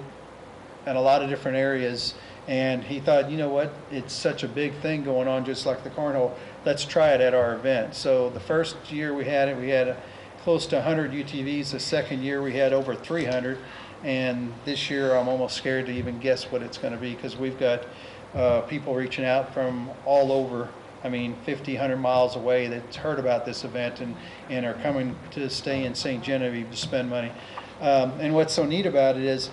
in a lot of different areas, and he thought, you know what, it's such a big thing going on, just like the cornhole, let's try it at our event. So the first year we had it, we had close to 100 UTVs. The second year we had over 300, and this year I'm almost scared to even guess what it's going to be, because we've got people reaching out from all over, 50, 100 miles away that's heard about this event and are coming to stay in St. Genevieve to spend money. And what's so neat about it is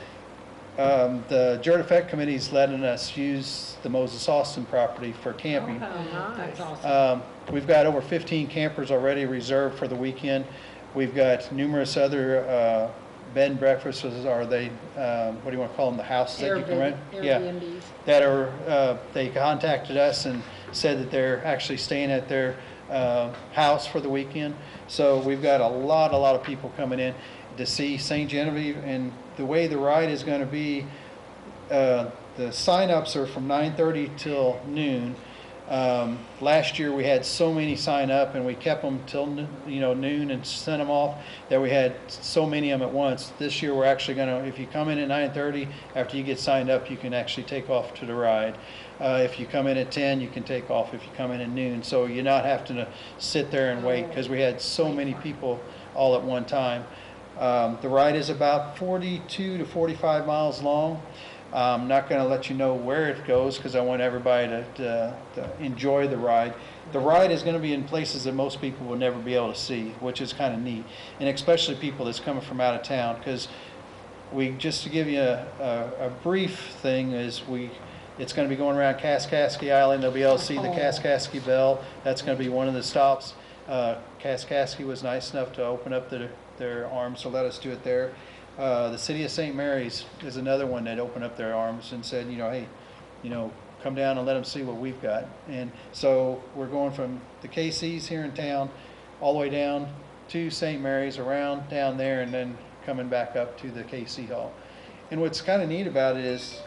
The Dirt Effect Committee's letting us use the Moses Austin property for camping. Oh, that's awesome. We've got over 15 campers already reserved for the weekend. We've got numerous other bed and breakfasts, or they, what do you want to call them, the houses that you can rent? Yeah, Airbnbs. that are, they contacted us and said that they're actually staying at their house for the weekend. So we've got a lot of people coming in to see St. Genevieve, and the way the ride is going to be, the sign-ups are from 9:30 till noon. Last year we had so many sign up, and we kept them till noon and sent them off, that we had so many of them at once. This year we're actually going to, if you come in at 9:30, after you get signed up, you can actually take off to the ride. If you come in at 10, you can take off if you come in at noon. So you're not having to sit there and wait, because we had so many people all at one time. The ride is about 42 to 45 miles long. I'm not going to let you know where it goes, because I want everybody to enjoy the ride. The ride is going to be in places that most people will never be able to see, which is kind of neat, and especially people that's coming from out of town, because just to give you a brief thing, it's going to be going around Kaskaskia Island. They'll be able to see the Kaskaskia Bell. That's going to be one of the stops. Kaskaskia was nice enough to open up their arms to let us do it there. The city of St. Mary's is another one that opened up their arms and said, hey, come down and let them see what we've got. And so we're going from the KC's here in town all the way down to St. Mary's, around down there, and then coming back up to the KC Hall. And what's kind of neat about it is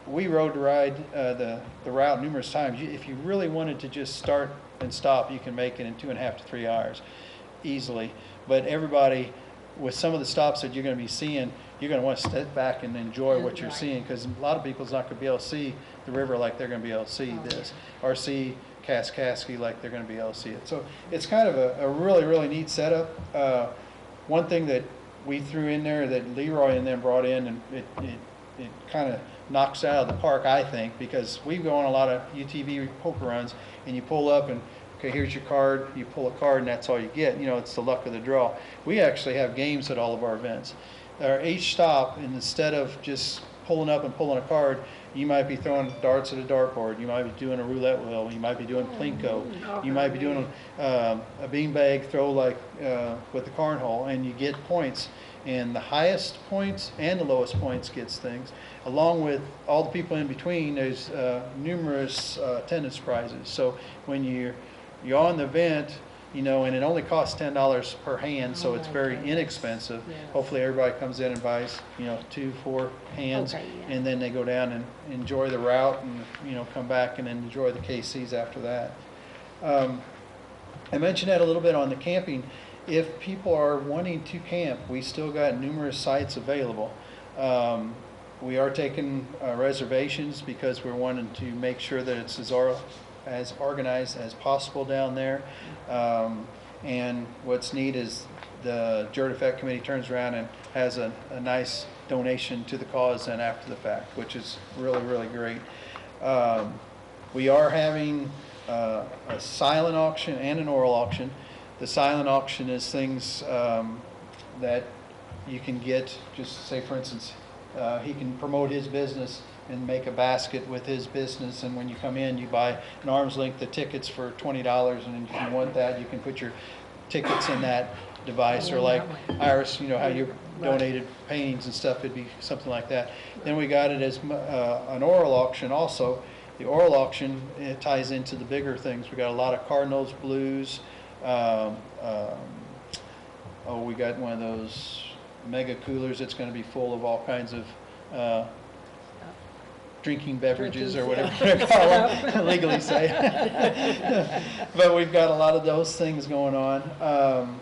we rode the route numerous times. If you really wanted to just start and stop, you can make it in 2.5 to 3 hours easily. But everybody, with some of the stops that you're going to be seeing, you're going to want to step back and enjoy what you're seeing, because a lot of people's not going to be able to see the river like they're going to be able to see this, or see Kaskaskia like they're going to be able to see it. So it's kind of a really neat setup. One thing that we threw in there that Leroy and them brought in, and it kind of knocks out of the park, I think, because we go on a lot of UTV poker runs, and you pull up and, okay, here's your card, you pull a card and that's all you get. It's the luck of the draw. We actually have games at all of our events. Each stop, and instead of just pulling up and pulling a card, you might be throwing darts at a dartboard, you might be doing a roulette wheel, you might be doing plinko, you might be doing a beanbag throw like with the cornhole, and you get points. And the highest points and the lowest points gets things. Along with all the people in between, there's numerous attendance prizes. So when you're on the event, and it only costs $10 per hand, so it's very inexpensive. Yes. Hopefully everybody comes in and buys, 2-4 hands, and then they go down and enjoy the route, and come back and then enjoy the KCs after that. I mentioned that a little bit on the camping. If people are wanting to camp, we still got numerous sites available. We are taking reservations, because we're wanting to make sure that it's as organized as possible down there. And what's neat is the Dirt Effect Committee turns around and has a nice donation to the cause and after the fact, which is really great. We are having a silent auction and an oral auction. The silent auction is things that you can get, just say for instance, he can promote his business and make a basket with his business, and when you come in, you buy an arm's length of tickets for $20, and if you want that, you can put your tickets in that device, or like Iris, how you donated paintings and stuff, it'd be something like that. Then we got it as an oral auction also. The oral auction, it ties into the bigger things. We got a lot of Cardinals, Blues. We got one of those mega coolers that's going to be full of all kinds of drinking beverages, or whatever they call them, legally say. But we've got a lot of those things going on.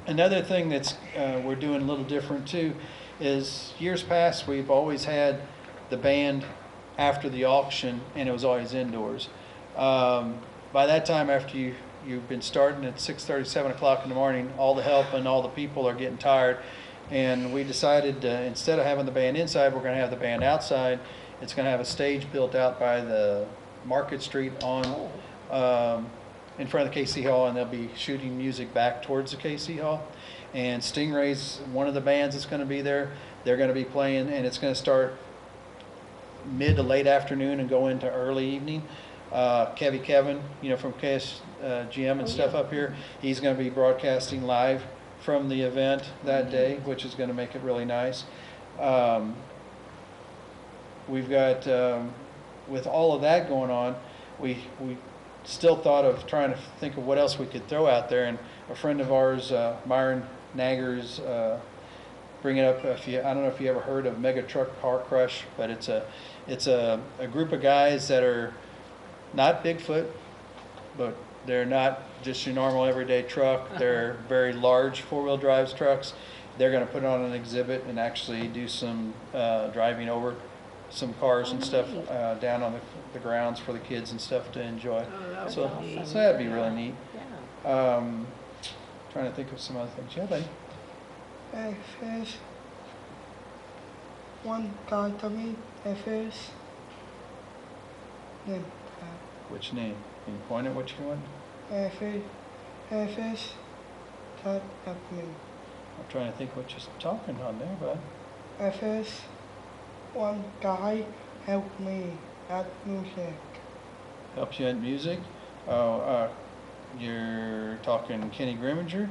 Another thing that's we're doing a little different too is, years past we've always had the band after the auction, and it was always indoors. By that time, after you've been starting at 6:30, 7 o'clock in the morning, all the help and all the people are getting tired, and we decided instead of having the band inside, we're going to have the band outside. It's going to have a stage built out by the Market Street on in front of the KC Hall, and they'll be shooting music back towards the KC Hall. And Stingray's one of the bands that's going to be there. They're going to be playing, and it's going to start mid to late afternoon and go into early evening. Kevin, from KSGM and stuff up here, he's going to be broadcasting live from the event that day, which is going to make it really nice. We've got, with all of that going on, we still thought of trying to think of what else we could throw out there. And a friend of ours, Myron Naggers, bringing up, I don't know if you ever heard of Mega Truck Car Crush, but it's a group of guys that are not Bigfoot, but they're not just your normal everyday truck. They're very large four-wheel drive trucks. They're going to put on an exhibit and actually do some driving over some cars and stuff down on the grounds for the kids and stuff to enjoy. So that'd be really neat. Trying to think of some other things. Yeah, buddy. First, one guy to me, first, then Which name? Can you point at what you want? first, that helped me. I'm trying to think what you're talking on there, bud. First, one guy helped me at music. Helps you at music? Oh, you're talking Kenny Grimminger?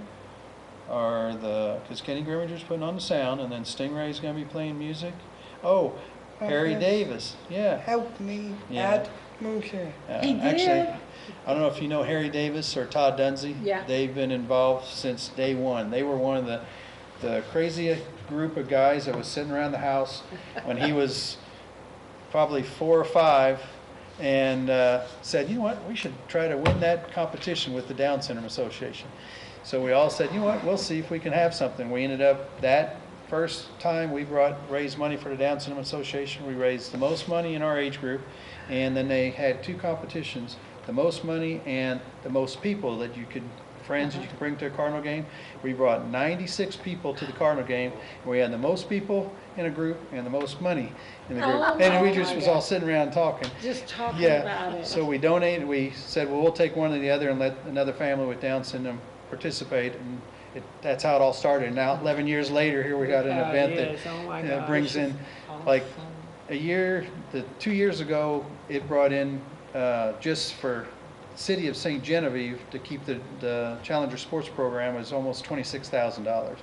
Or because Kenny Grimminger's putting on the sound, and then Stingray's going to be playing music? Oh, Harry Davis, yeah. Helped me Yeah. at music. He did? Actually, I don't know if you know Harry Davis or Todd Dunsey. Yeah. They've been involved since day one. They were one of the craziest group of guys that was sitting around the house when he was probably 4 or 5, and said, you know what, we should try to win that competition with the Down Syndrome Association. So we all said, you know what, we'll see if we can have something. We ended up, that first time we raised money for the Down Syndrome Association, we raised the most money in our age group, and then they had 2 competitions, the most money and the most people that you could, friends that you could bring to a Cardinal game. We brought 96 people to the Cardinal game, and we had the most people in a group and the most money in the group. Oh, And we my just was God. all sitting around talking. Just talking Yeah, about it. so we donated, we said, well, we'll take one or the other and let another family with Down syndrome participate, and that's how it all started. Now, 11 years later, here we got an Look how event it is. Oh my that gosh, brings in, it's like, awesome. 2 years ago, it brought in, just for City of St. Genevieve to keep the Challenger Sports Program, was almost $26,000.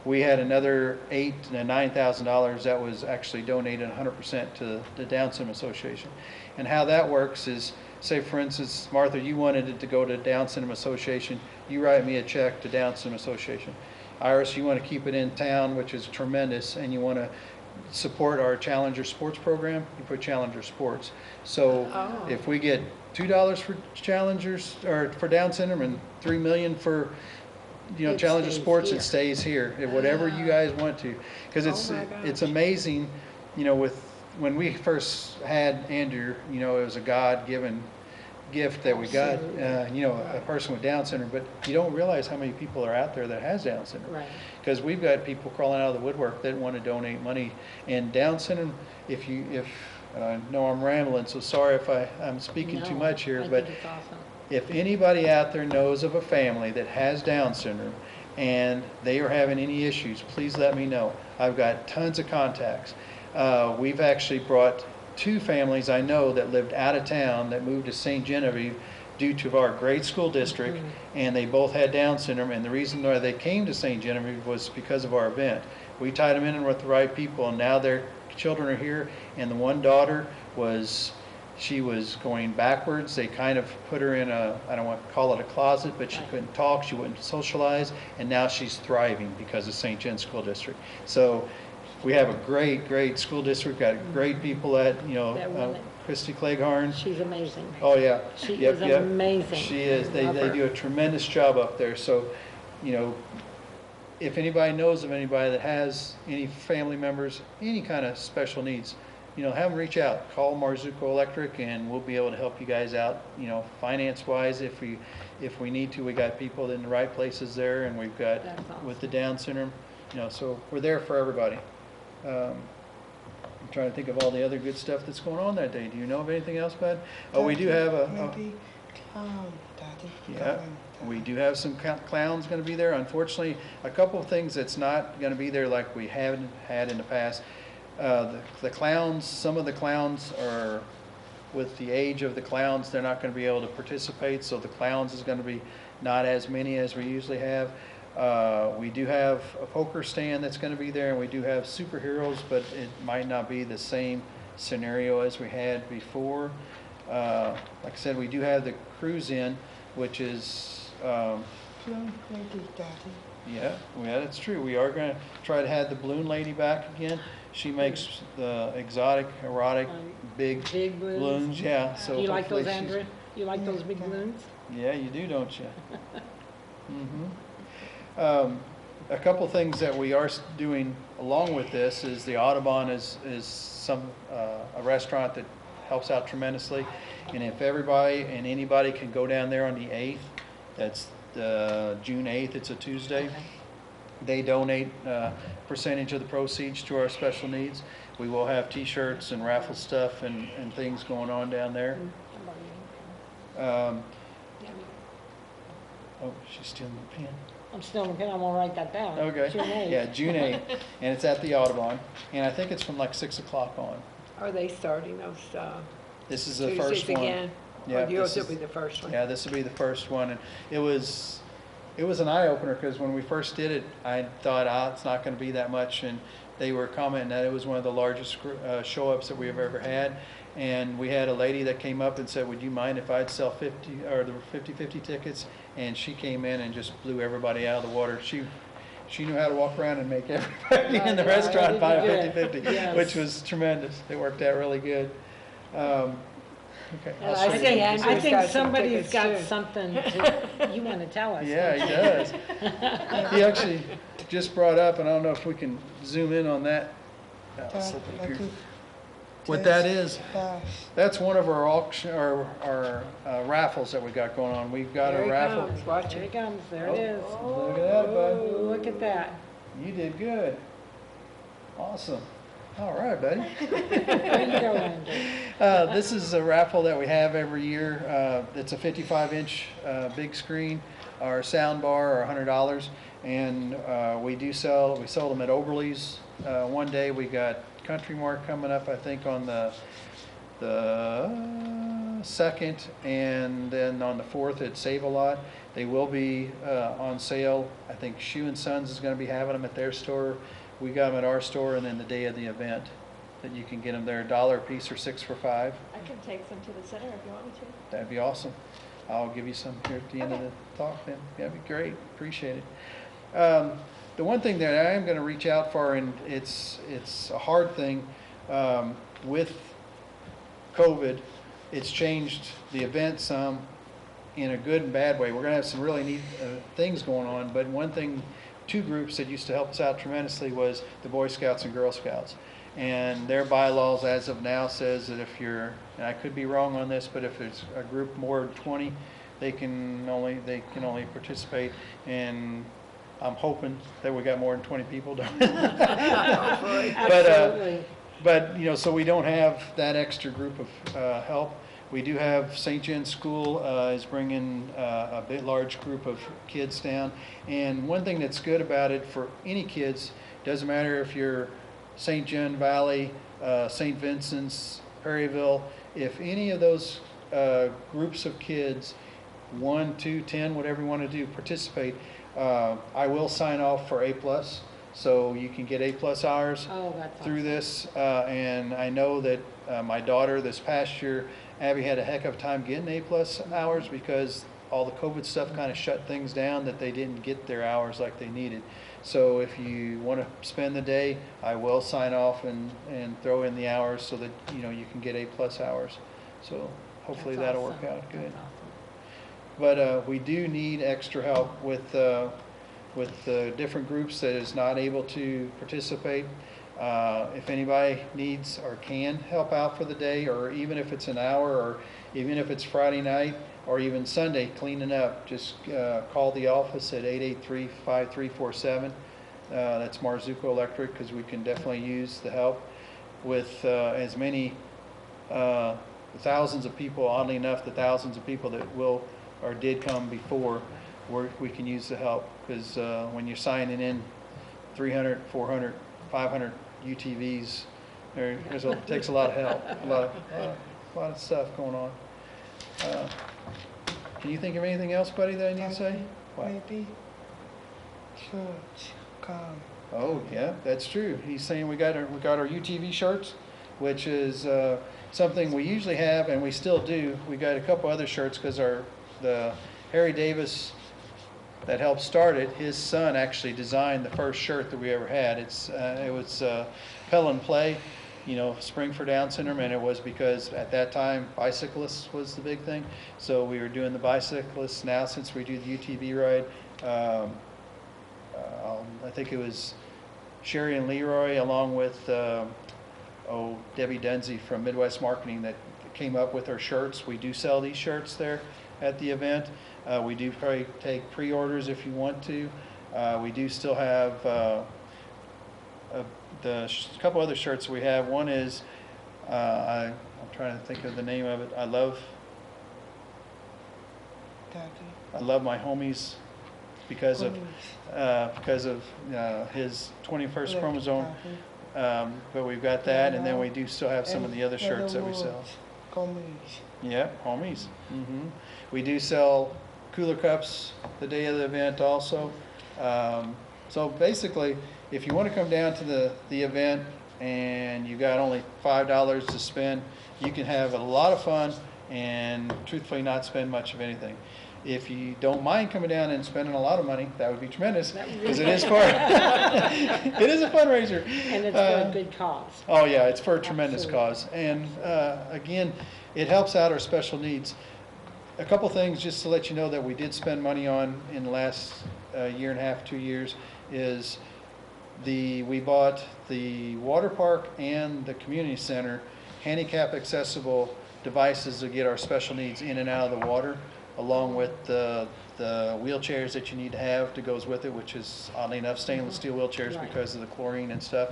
We had another $8,000 to $9,000 that was actually donated 100% to the Down Syndrome Association. And how that works is, say for instance, Martha, you wanted it to go to Down Syndrome Association, you write me a check to Down Syndrome Association. Iris, you want to keep it in town, which is tremendous, and you want to support our Challenger Sports Program, you put Challenger Sports. So if we get $2 for Challengers, or for Down Syndrome, and $3 million for It Challenger stays Sports, here. it stays here, whatever you guys want to. Because Oh my it's gosh. amazing, when we first had Andrew, it was a God-given gift that we got, a person with Down syndrome, but you don't realize how many people are out there that has Down syndrome. Right. Because we've got people crawling out of the woodwork that want to donate money. And Down syndrome, and I know I'm rambling, so sorry if I'm speaking too No, much here, I but think it's awesome. if anybody out there knows of a family that has Down syndrome and they are having any issues, please let me know. I've got tons of contacts. We've actually brought 2 families I know that lived out of town that moved to St. Genevieve due to our great school district, and they both had Down syndrome, and the reason why they came to St. Genevieve was because of our event. We tied them in with the right people, and now their children are here, and the one daughter she was going backwards. They kind of put her in I don't want to call it a closet, but she couldn't talk, she wouldn't socialize, and now she's thriving because of St. Gen School District. So we have a great school district, got great people That woman. Christy Cleghorn. She's amazing. Oh, yeah. She Yep, is yep. amazing. She is. They Love her. do a tremendous job up there. So, if anybody knows of anybody that has any family members, any kind of special needs, have them reach out. Call Marzuko Electric, and we'll be able to help you guys out, finance-wise if we need to. We got people in the right places there, and we've got, That's awesome. with the Down syndrome, so we're there for everybody. I'm trying to think of all the other good stuff that's going on that day. Do you know of anything else, bud? Oh, we do have Maybe clown that Yeah, we do have some clowns going to be there. Unfortunately, a couple of things that's not going to be there like we haven't had in the past. The clowns, some of the clowns are, with the age of the clowns, they're not going to be able to participate, so the clowns is going to be not as many as we usually have. We do have a poker stand that's going to be there, and we do have superheroes, but it might not be the same scenario as we had before. Like I said, we do have the cruise in, which is, yeah, that's true. We are going to try to have the balloon lady back again. She makes the exotic, erotic, big balloons. Yeah. So Do you like those, hopefully Andrew? You like those big balloons? yeah, you do, don't you? A couple things that we are doing along with this is the Audubon is a restaurant that helps out tremendously. And if everybody and anybody can go down there on the 8th, that's June 8th, it's a Tuesday. Okay. They donate a percentage of the proceeds to our special needs. We will have t-shirts and raffle stuff and things going on down there. Oh, she's stealing the pen. I'm still in the pen, I'm gonna write that down. Okay. June 8th. Yeah, June 8th, and it's at the Audubon, and I think it's from like 6 o'clock on. Are they starting those This is the Tuesdays first one. again? Yeah, Or yours this will be is- the first one? Yeah, this will be the first one, and it was an eye-opener, because when we first did it, I thought, it's not gonna be that much, and they were commenting that it was one of the largest show-ups that we have ever had. And we had a lady that came up and said, would you mind if I'd sell 50/50 tickets? And she came in and just blew everybody out of the water. She knew how to walk around and make everybody in the Yeah, restaurant really buy a good. 50/50, Yes. which was tremendous. It worked out really good. Okay. And I'll I show think you. Andrew's I think got some somebody's tickets, got too. something you wanna tell us. Yeah, don't he you? does. He actually just brought up, and I don't know if we can zoom in on that. Slip it up here. What that is, that's one of our auction, our raffles that we got going on. We've got Here a he raffle. comes, watch There it. it comes, there it is. Look at that, bud. Oh, look at that. You did good. Awesome. All right, buddy. There you go, Andrew. This is a raffle that we have every year. It's a 55-inch big screen. Our sound bar are $100, and we sold them at Oberle's. One day we got Country Mart coming up, I think, on the 2nd, and then on the 4th at Save-A-Lot. They will be on sale. I think Shoe & Sons is going to be having them at their store. We got them at our store, and then the day of the event that you can get them there, $1 a piece or 6 for $5. I can take some to the center if you want me to. That'd be awesome. I'll give you some here at the end of the talk then. That'd be great. Appreciate it. The one thing that I am going to reach out for, and it's a hard thing, with COVID, it's changed the event some in a good and bad way. We're going to have some really neat things going on, but one thing, two groups that used to help us out tremendously was the Boy Scouts and Girl Scouts. And their bylaws as of now says that if you're, and I could be wrong on this, but if it's a group more than 20, they can only participate. And I'm hoping that we got more than 20 people doing it. Absolutely. But so we don't have that extra group of help. We do have St. John's School is bringing a bit large group of kids down. And one thing that's good about it for any kids, doesn't matter if you're St. John Valley, St. Vincent's, Perryville, if any of those groups of kids, 1, 2, 10, whatever you want to do, participate, I will sign off for A+, so you can get A+ hours Oh, that's through awesome. this. And I know that my daughter this past year, Abby had a heck of a time getting A+ hours because all the COVID stuff kind of shut things down, that they didn't get their hours like they needed. So if you want to spend the day, I will sign off and throw in the hours so that you can get A+ hours. So hopefully That's that'll awesome. work out good. That's awesome. But we do need extra help with the different groups that is not able to participate. If anybody needs or can help out for the day, or even if it's an hour, or even if it's Friday night, or even Sunday cleaning up, just call the office at 883-5347. That's Marzuko Electric, because we can definitely use the help with as many thousands of people, oddly enough, the thousands of people that will or did come before, we can use the help. Because when you're signing in 300, 400, 500 UTVs, takes a lot of help, a lot of stuff going on. Can you think of anything else, buddy, that I need to say? What? Maybe shirts come. Oh, yeah, that's true. He's saying we got our UTV shirts, which is something we usually have, and we still do. We got a couple other shirts because the Harry Davis that helped start it, his son actually designed the first shirt that we ever had. It was Pell and Play, Spring for Down syndrome, and it was because at that time bicyclists was the big thing. So we were doing the bicyclists. Now since we do the UTV ride, I think it was Sherry and Leroy along with Debbie Denzi from Midwest Marketing that came up with our shirts. We do sell these shirts there at the event. We do probably take pre-orders if you want to. We do still have the couple other shirts we have. One is, I'm trying to think of the name of it. I love my homies because of his 21st chromosome. But we've got that, and then we do still have some of the other shirts that we sell. Yeah, homies. We do sell cooler cups the day of the event also. So basically, if you want to come down to the event and you got only $5 to spend, you can have a lot of fun and truthfully not spend much of anything. If you don't mind coming down and spending a lot of money, that would be tremendous, because it is for it is a fundraiser. And it's for a good cause. Oh yeah, it's for a tremendous Absolutely. cause. And again, it helps out our special needs. A couple things just to let you know that we did spend money on in the last year and a half, 2 years, is we bought the water park and the community center handicap accessible devices to get our special needs in and out of the water, along with the wheelchairs that you need to have that goes with it, which is oddly enough stainless steel wheelchairs Right. because of the chlorine and stuff.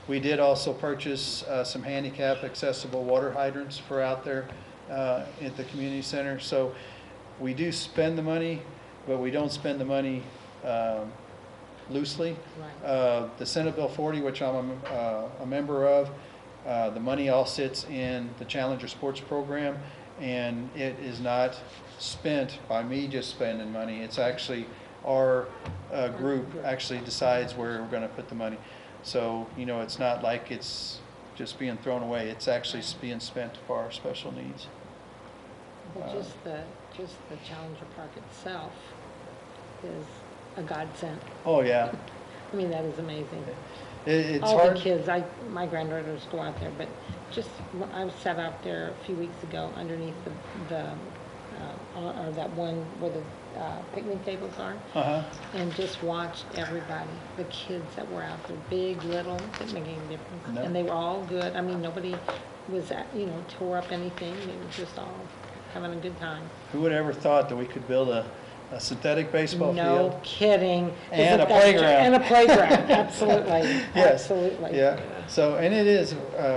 We did also purchase some handicap accessible water hydrants for out there at the community center. So we do spend the money, but we don't spend the money loosely. Right. The Senate Bill 40, which I'm a member of, the money all sits in the Challenger Sports Program, and it is not spent by me just spending money. It's actually our group actually decides where we're going to put the money. So, it's not like it's just being thrown away. It's actually being spent for our special needs. But just the Challenger Park itself is a godsend. Oh, yeah. I mean, that is amazing. It's All hard. the kids, my granddaughters go out there, but I sat out there a few weeks ago underneath or that one where the picnic tables are, and just watched everybody, the kids that were out there, big, little, didn't make any difference. No. And they were all good. I mean, nobody was, tore up anything. They were just all having a good time. Who would ever thought that we could build a synthetic baseball No field? kidding. And Isn't a that playground. And a playground, absolutely. Yes. Absolutely. Yeah. So, and it is,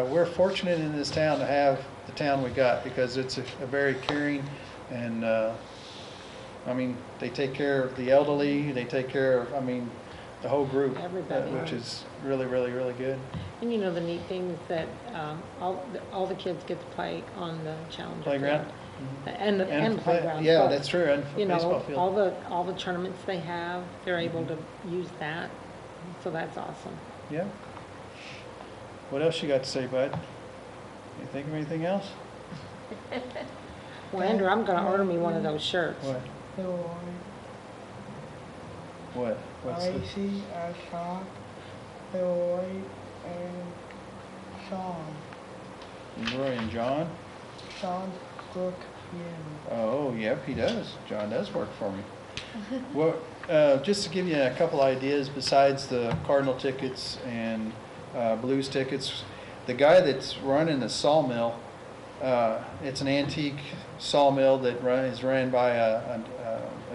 we're fortunate in this town to have the town we got, because it's a very caring and, they take care of the elderly, they take care of, the whole group. Everybody. Which is really, really, really good. And the neat thing is that all the kids get to play on the Challenger Playground? field. And the playground. Yeah, So, that's true, and baseball field. all the tournaments they have, they're able to use that. So that's awesome. Yeah. What else you got to say, bud? You think of anything else? Well, Andrew, I'm going to order me one of those shirts. What? What? What's the... Icy, Ashok, Leroy, and Sean. Roy and John? Sean cook you. Oh, yep, he does. John does work for me. Well, just to give you a couple ideas, besides the Cardinal tickets and Blues tickets, the guy that's running the sawmill, it's an antique sawmill that is ran by a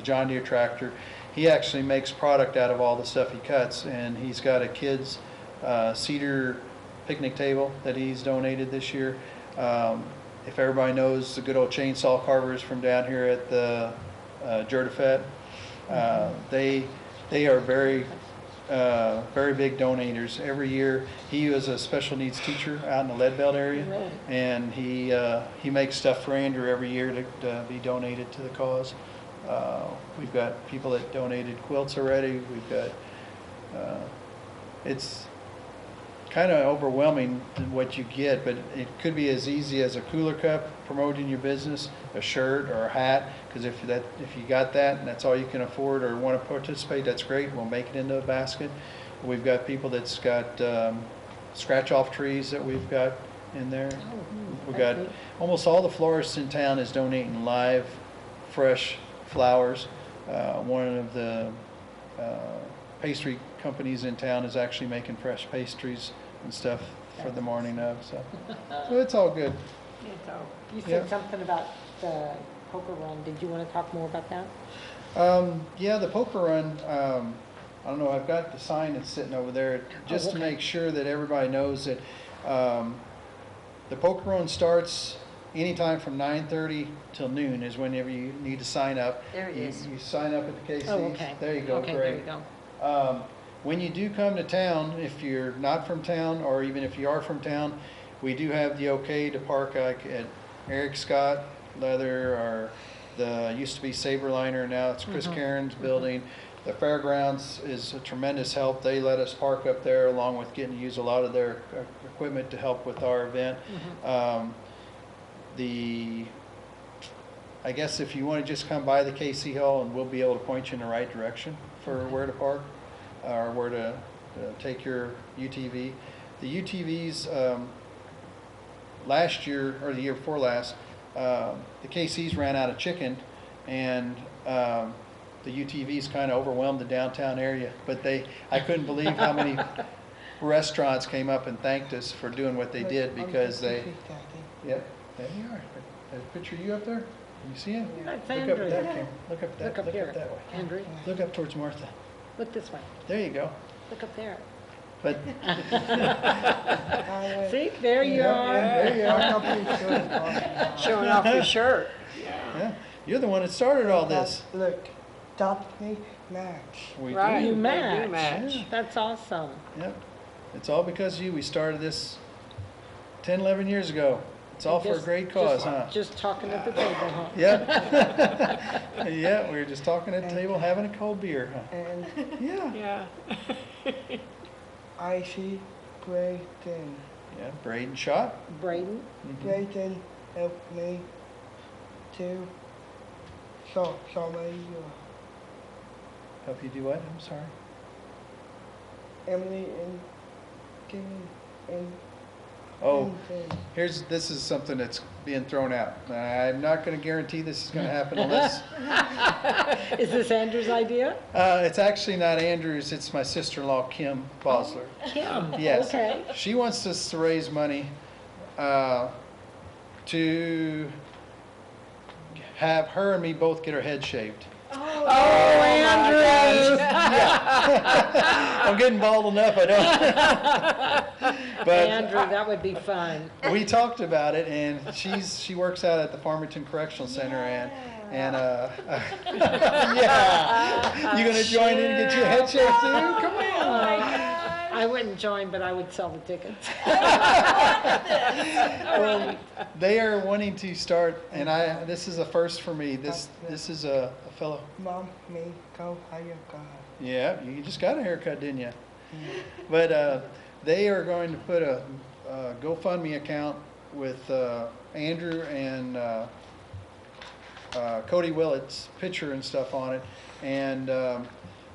John Deere tractor. He actually makes product out of all the stuff he cuts, and he's got a kid's cedar picnic table that he's donated this year. If everybody knows the good old chainsaw carvers from down here at the Jerdafet. They are very big donators. Every year, he was a special needs teacher out in the Lead Belt area, Really? and he makes stuff for Andrew every year to be donated to the cause. We've got people that donated quilts already. We've got, it's kind of overwhelming what you get, but it could be as easy as a cooler cup promoting your business, a shirt or a hat, because if you got that and that's all you can afford or want to participate, that's great. We'll make it into a basket. We've got people that's got scratch off trees that we've got in there. We've got almost all the florists in town is donating live, fresh flowers. One of the pastry companies in town is actually making fresh pastries and stuff for the morning of, so it's all good. You Yeah. said something about the poker run. Did you want to talk more about that? Yeah, the poker run, I don't know, I've got the sign that's sitting over there, just to okay. make sure that everybody knows that the poker run starts anytime from 9:30 till noon is whenever you need to sign up. There it is. You sign up at the KC's. Oh, okay. There you go, Okay, great. there you go. When you do come to town, if you're not from town, or even if you are from town, we do have the okay to park like at Eric Scott Leather, or the used to be Saberliner, now it's Chris Caron's building. The fairgrounds is a tremendous help. They let us park up there along with getting to use a lot of their equipment to help with our event. I guess if you want to just come by the KC Hall, and we'll be able to point you in the right direction for where to park or where to take your UTV. The UTVs, last year or the year before last, the KC's ran out of chicken, and the UTVs kind of overwhelmed the downtown area. But I couldn't believe how many restaurants came up and thanked us for doing what they did, because they, yep, there you are. There's a picture of you up there. Can you see him? That's Look up Andrew. at that camera. Look up Look up here. that way. Andrew, Look up towards Martha. look this way. There you go. Look up there. But See, there you are. there you are. Showing off your shirt. Yeah, you're the one that started all this. Look, top me match. We Right. do. You They do match. match. That's awesome. Yep. It's all because of you. We started this 10, 11 years ago. It's all for a Just- great cause, huh? Just talking at the table, huh? Yep. Yeah, we were just talking at the table, having a cold beer, huh? And Yeah. Yeah. I see Brayden. Yeah, Braden shot. Braden, Brayden helped me to somebody Help you do what? I'm sorry. Emily and Kimmy and Oh, and this is something that's being thrown out. I'm not going to guarantee this is going to happen unless, is this Andrew's idea? it's actually not Andrew's, it's my sister-in-law, Kim Bosler. Kim. Yes. Okay. She wants us to raise money to have her and me both get our head shaved. Oh, Andrew. I'm getting bald enough, I don't. But Andrew, that would be fun. we talked about it, and she works out at the Farmington Correctional Center, and yeah. You gonna join in and get your head shaved too? Come on. I wouldn't join, but I would sell the tickets. Well, they are wanting to start, and this is a first for me. This is a fellow. Mom, me, go hire God. Yeah, you just got a haircut, didn't you? But they are going to put a GoFundMe account with Andrew and Cody Willett's picture and stuff on it, and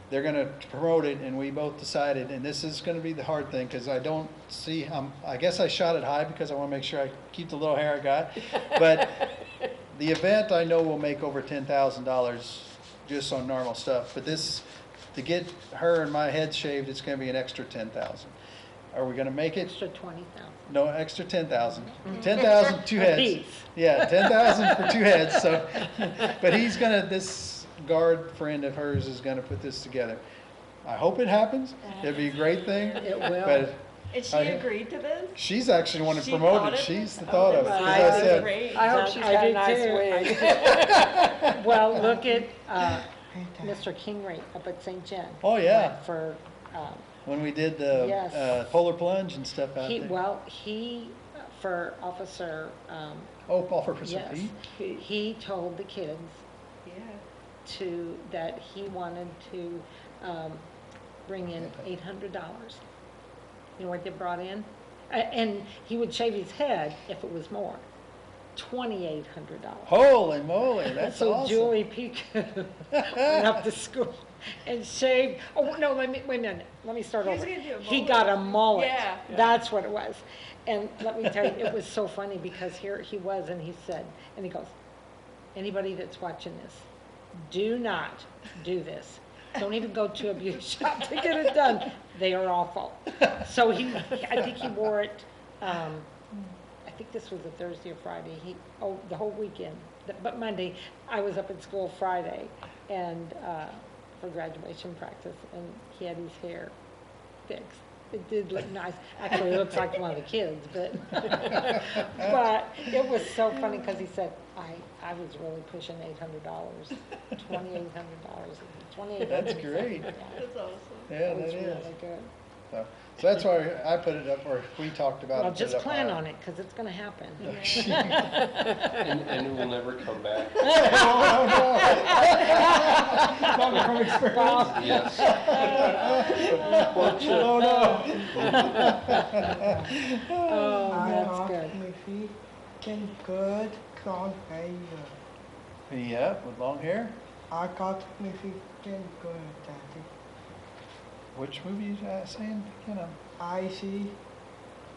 they're going to promote it. And we both decided, and this is going to be the hard thing, because I don't see. I guess I shot it high because I want to make sure I keep the little hair I got. But the event I know will make over $10,000 just on normal stuff. But this, to get her and my head shaved, it's going to be an extra $10,000. Are we going to make it? Extra 20,000. No, extra 10,000. 10,000, two heads. Apiece. Yeah, 10,000 for 2 heads. So, but this guard friend of hers is gonna put this together. I hope it happens. It'd be a great thing. It will. But And she I- agreed to this? She's actually the one that She promoted. thought of She's it? the thought of it. Oh, 'Cause I I think said, great. I hope she's I got a do nice too. wig. Well, look at Mr. Kingery up at St. John. Oh, yeah. Went for, when we did the Yes. polar plunge and stuff out there. he, for Officer, Oh, Officer yes, Pete. he told the kids Yeah. that he wanted to bring in $800. You know what they brought in? And he would shave his head if it was more. $2,800. Holy moly, that's So awesome. Julie Pico went up to school and shaved, oh, no, wait a minute, let me start He was over. gonna do a He mullet. got a mullet. Yeah. That's what it was. And let me tell you, it was so funny because here he was and he said, and he goes, anybody that's watching this, do not do this. Don't even go to a beauty shop to get it done. They are awful. So I think he wore it, I think this was a Thursday or Friday, the whole weekend. But Monday, I was up at school Friday and, for graduation practice, and he had his hair fixed. It did look nice. Actually, it looks like one of the kids, but, but it was so funny because he said, I was really pushing $800, $2,800, That's great. That's awesome. Yeah, It that was is. really good. So that's why I put it up, or we talked about it. Well, put it just up plan high. on it, because it's gonna happen. And it will never come back. Not from experience. Yes. Oh, no. Oh, I that's got good. my feet getting good long hair. Yeah, with long hair. I got my feet getting good, Daddy. Which movie you saying? I see.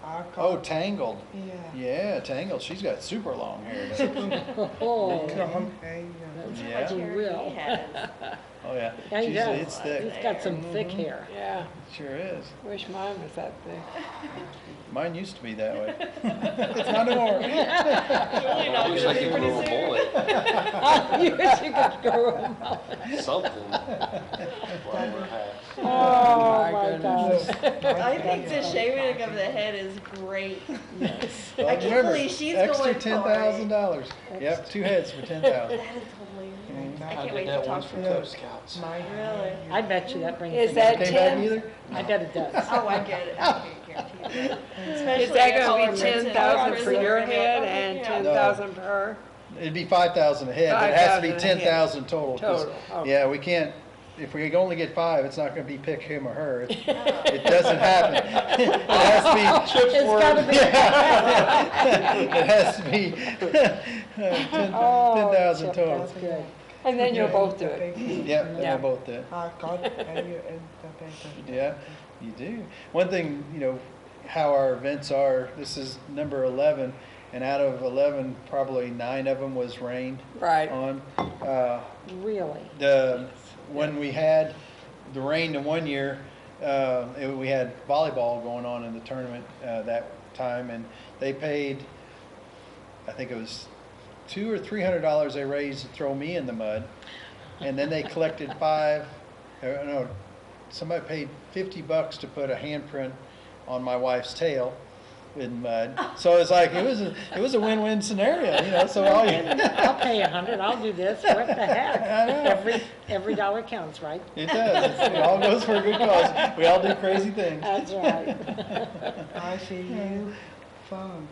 I got. Oh, Tangled. Yeah. Yeah, Tangled. She's got super long hair. doesn't she? Oh, Long hair. that's Yeah. what you will. He has. Oh, yeah. Yeah, he She's, does. it's thick. He's got some thick hair. Yeah, Sure is. wish mine was that thick. Mine used to be that way. It's not anymore. I wish I could grow a mullet, You wish you could grow a mullet. something. Whatever I have. Oh, my my gosh. I think the shaving of the head is great. Well, I can't remember, believe she's extra going for it. $10,000. Yep, 2 heads for 10,000. That is hilarious. I I can't did wait to that talk once to for her. Cub Scouts. Really? I bet you that brings. Is in- that Came back 10? either? I bet it does. Oh, I get it. I can guarantee you that. Especially Is that a gonna color be printed 10,000 for your prison. head Oh, and yeah. 10,000 per her? It'd be 5,000 a head, but it has to be 5,000 a head. 10,000 total. 'cause, Total, okay. Yeah, we can't, if we can only get 5, it's not gonna be pick him or her. It doesn't happen. It has to be. It's gotta be. It has to be 10,000 Chip, total. that's good. And then you'll both do it. Yeah, then Yeah. we'll both do it. I got hair in the paper. Yeah, you do. One thing, how our events are, this is number 11, and out of 11, probably 9 of them was rain Right. on. Really? When we had the rain the one year, we had volleyball going on in the tournament that time, and they paid, I think it was $200 or $300 they raised to throw me in the mud, and then they collected somebody paid $50 to put a handprint on my wife's tail in mud. So it's like it was a win-win scenario, So all you. I'll pay $100, I'll do this, what the heck? I know. Every dollar counts, right? It does. It all goes for a good cause. We all do crazy things. That's right. I see you fun.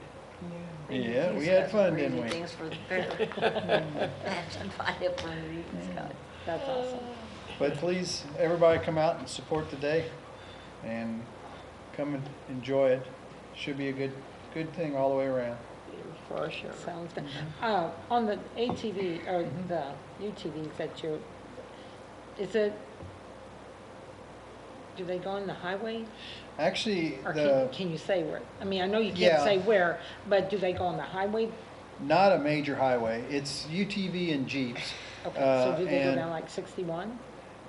Yeah. Yeah, we had fun, didn't we? Things for the fair. Imagine if I had one of these, God. That's awesome. But please, everybody come out and support the day and come and enjoy it. Should be a good thing all the way around. For sure. Sounds good. On the ATV, or the UTVs that do they go on the highway? Actually, Or the can you say where? I mean, I know you can't Yeah. say where, but do they go on the highway? not a major highway. It's UTV and Jeeps. Okay, so do they go and down like 61?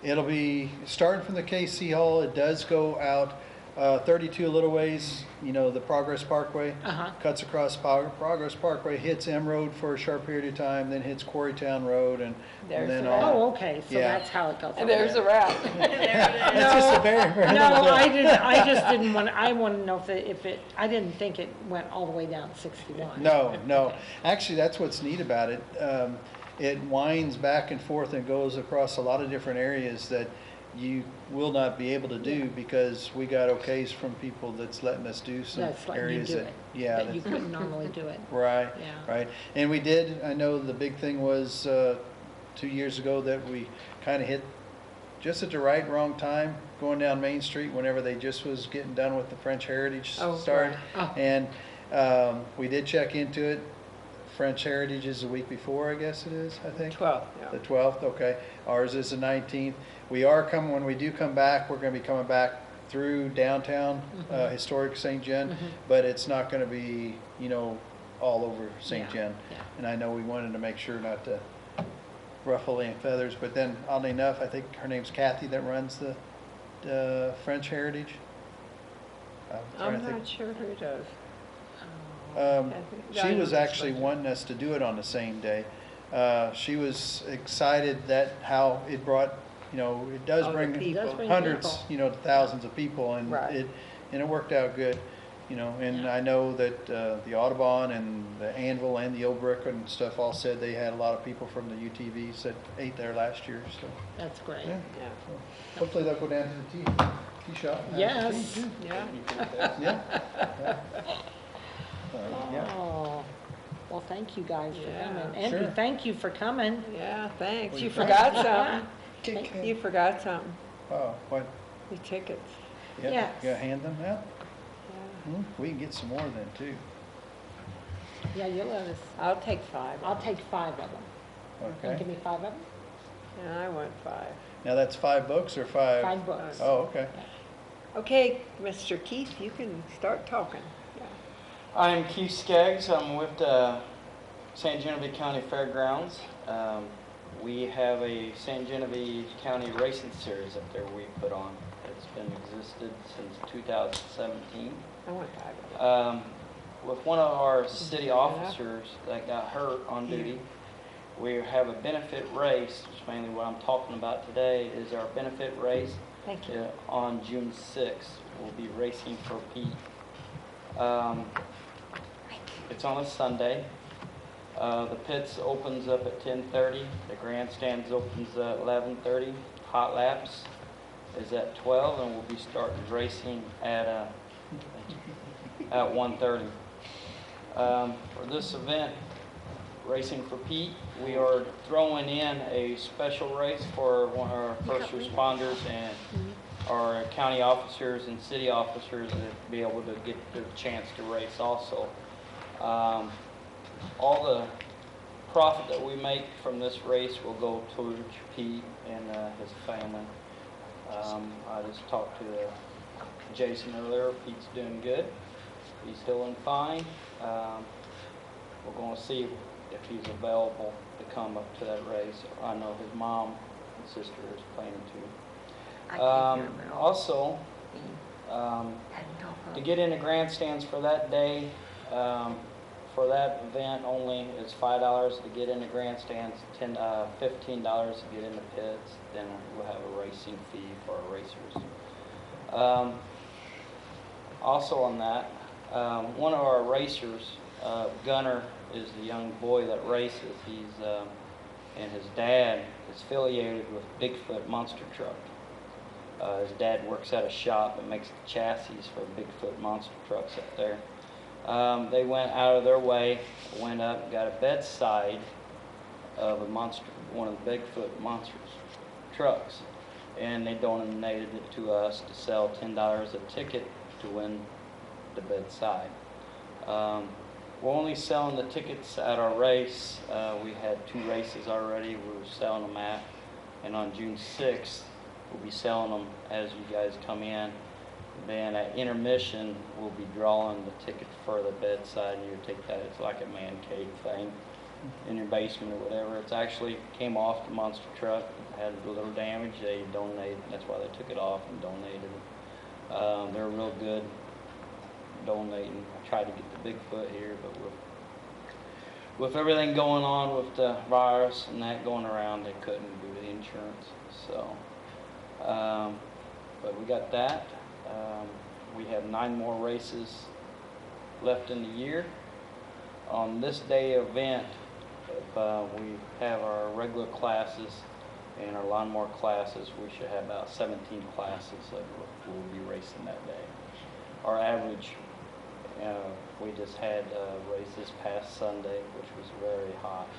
It'll be starting from the KC Hall. It does go out 32 a little ways, you know, the Progress Parkway. Uh-huh. Cuts across Progress Parkway, hits M Road for a short period of time, then hits Quarrytown Road, and There's then the on. Oh, okay, so Yeah. that's how it goes. And there's a wrap. It's just a very, very No, little bit. I just didn't want, I wanted to know if it, I didn't think it went all the way down 61. No. Actually, that's what's neat about it. It winds back and forth and goes across a lot of different areas that you will not be able to do because we got okays from people that's letting us do some That's letting you areas do that, it. yeah. But you couldn't normally do it. Right, Yeah. right. And we did, I know the big thing was 2 years ago that we kind of hit just at the right, wrong time going down Main Street whenever they just was getting done with the French Heritage Oh, start. right. Oh. And we did check into it. French Heritage is the week before, I guess it is, I think. 12th, yeah. The 12th, okay. Ours is the 19th. We are coming, when we do come back, we're going to be coming back through downtown, historic St. John, but it's not going to be, you know, all over St. Yeah, John. yeah. And I know we wanted to make sure not to ruffle any feathers, but then oddly enough, I think her name's Kathy that runs the French Heritage. trying I'm to think. not sure who does. She was actually wanting us to do it on the same day. She was excited that how it brought, you know, it does Oh, the bring people. It does bring hundreds, people. you know, to thousands of people, and Right. it worked out good, you know. And Yeah. I know that the Audubon and the Anvil and the Old Brick and stuff all said they had a lot of people from the UTVs that ate there last year. So That's great. yeah, Yeah, so hopefully they'll go down to the tea shop. and have some Yes. tea, too. yeah. Yeah. Yeah. Oh, well, thank you guys for Yeah. coming. Andrew, Sure. thank you for coming. Yeah, thanks. Well, You you forgot bet. something. Take care. You forgot something. Oh, what? The tickets. Yeah, Yes. you gotta hand them out? Yeah. We can get some more then too. Yeah, you let us, I'll take 5. I'll take 5 of them. Can you give Okay. me 5 of them? Yeah, I want 5. Now that's 5 books or 5? 5 books. Oh, okay. Okay, Mr. Keith, you can start talking. Yeah. I'm Keith Skaggs. I'm with the St. Genevieve County Fairgrounds. We have a St. Genevieve County racing series up there we put on. It's been existed since 2017. I want 5 of them. With one of our city officers that got hurt on duty, we have a benefit race, which is mainly what I'm talking about today, is our benefit race. Thank you. On June 6th. We'll be racing for Pete. It's on a Sunday. The pits opens up at 10:30. The grandstands opens at 11:30. Hot laps is at 12, and we'll be starting racing at 1:30. For this event, Racing for Pete, we are throwing in a special race for one of our first responders and our county officers and city officers to be able to get the chance to race also. All the profit that we make from this race will go towards Pete and his family. I just talked to Jason earlier. Pete's doing good. He's healing fine. We're going to see if he's available to come up to that race. I know his mom and sister is planning to. Also, to get into grandstands for that day, for that event only is $5 to get into grandstands, $15 to get into pits. Then we'll have a racing fee for our racers. Also on that, one of our racers, Gunner, is the young boy that races. He's and his dad is affiliated with Bigfoot Monster Truck. His dad works at a shop that makes the chassis for Bigfoot monster trucks up there. They went out of their way, went up and got a bedside of a monster, one of the Bigfoot monsters trucks, and they donated it to us to sell $10 a ticket to win the bedside. We're only selling the tickets at our race. We had 2 races already. We were selling them at, and on June 6th, we'll be selling them as you guys come in. Then at intermission, we'll be drawing the ticket for the bedside, and you take that. It's like a man cave thing in your basement or whatever. It's actually came off the monster truck. It had a little damage. They donated. That's why they took it off and donated it. They're real good donating. I tried to get the Bigfoot here, but with everything going on with the virus and that going around, they couldn't do the insurance. So, but we got that. We have 9 more races left in the year. On this day event, we have our regular classes and our lawnmower classes. We should have about 17 classes that we'll be racing that day. Our average, we just had a race this past Sunday, which was very hot.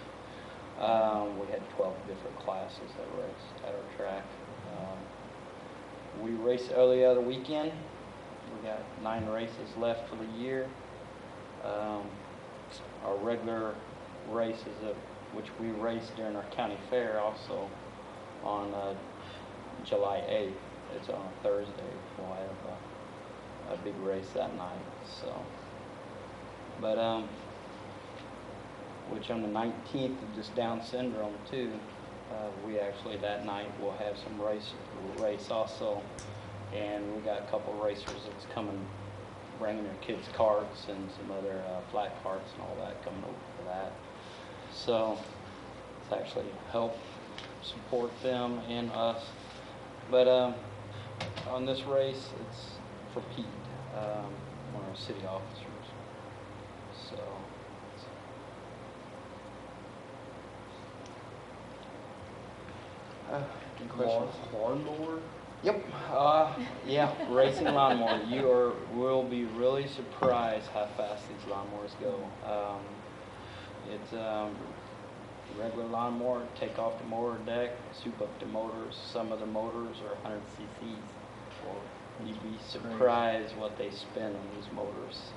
We had 12 different classes that raced at our track. We raced early other weekend. We got 9 races left for the year. Our regular races, which we race during our county fair, also on July 8th. It's on a Thursday. We'll have a big race that night. So, but which on the 19th of this Down syndrome too. We actually that night will have some race also, and we got a couple racers that's coming, bringing their kids' carts and some other flat carts and all that coming over for that. So it's actually help support them and us. But on this race, it's for Pete, one of our city officers. So. Lawnmower? Yep. Yeah, racing lawnmower. You will be really surprised how fast these lawnmowers go. It's regular lawnmower. Take off the mower deck, soup up the motors. Some of the motors are 100 cc's. You'd be surprised what they spend on these motors.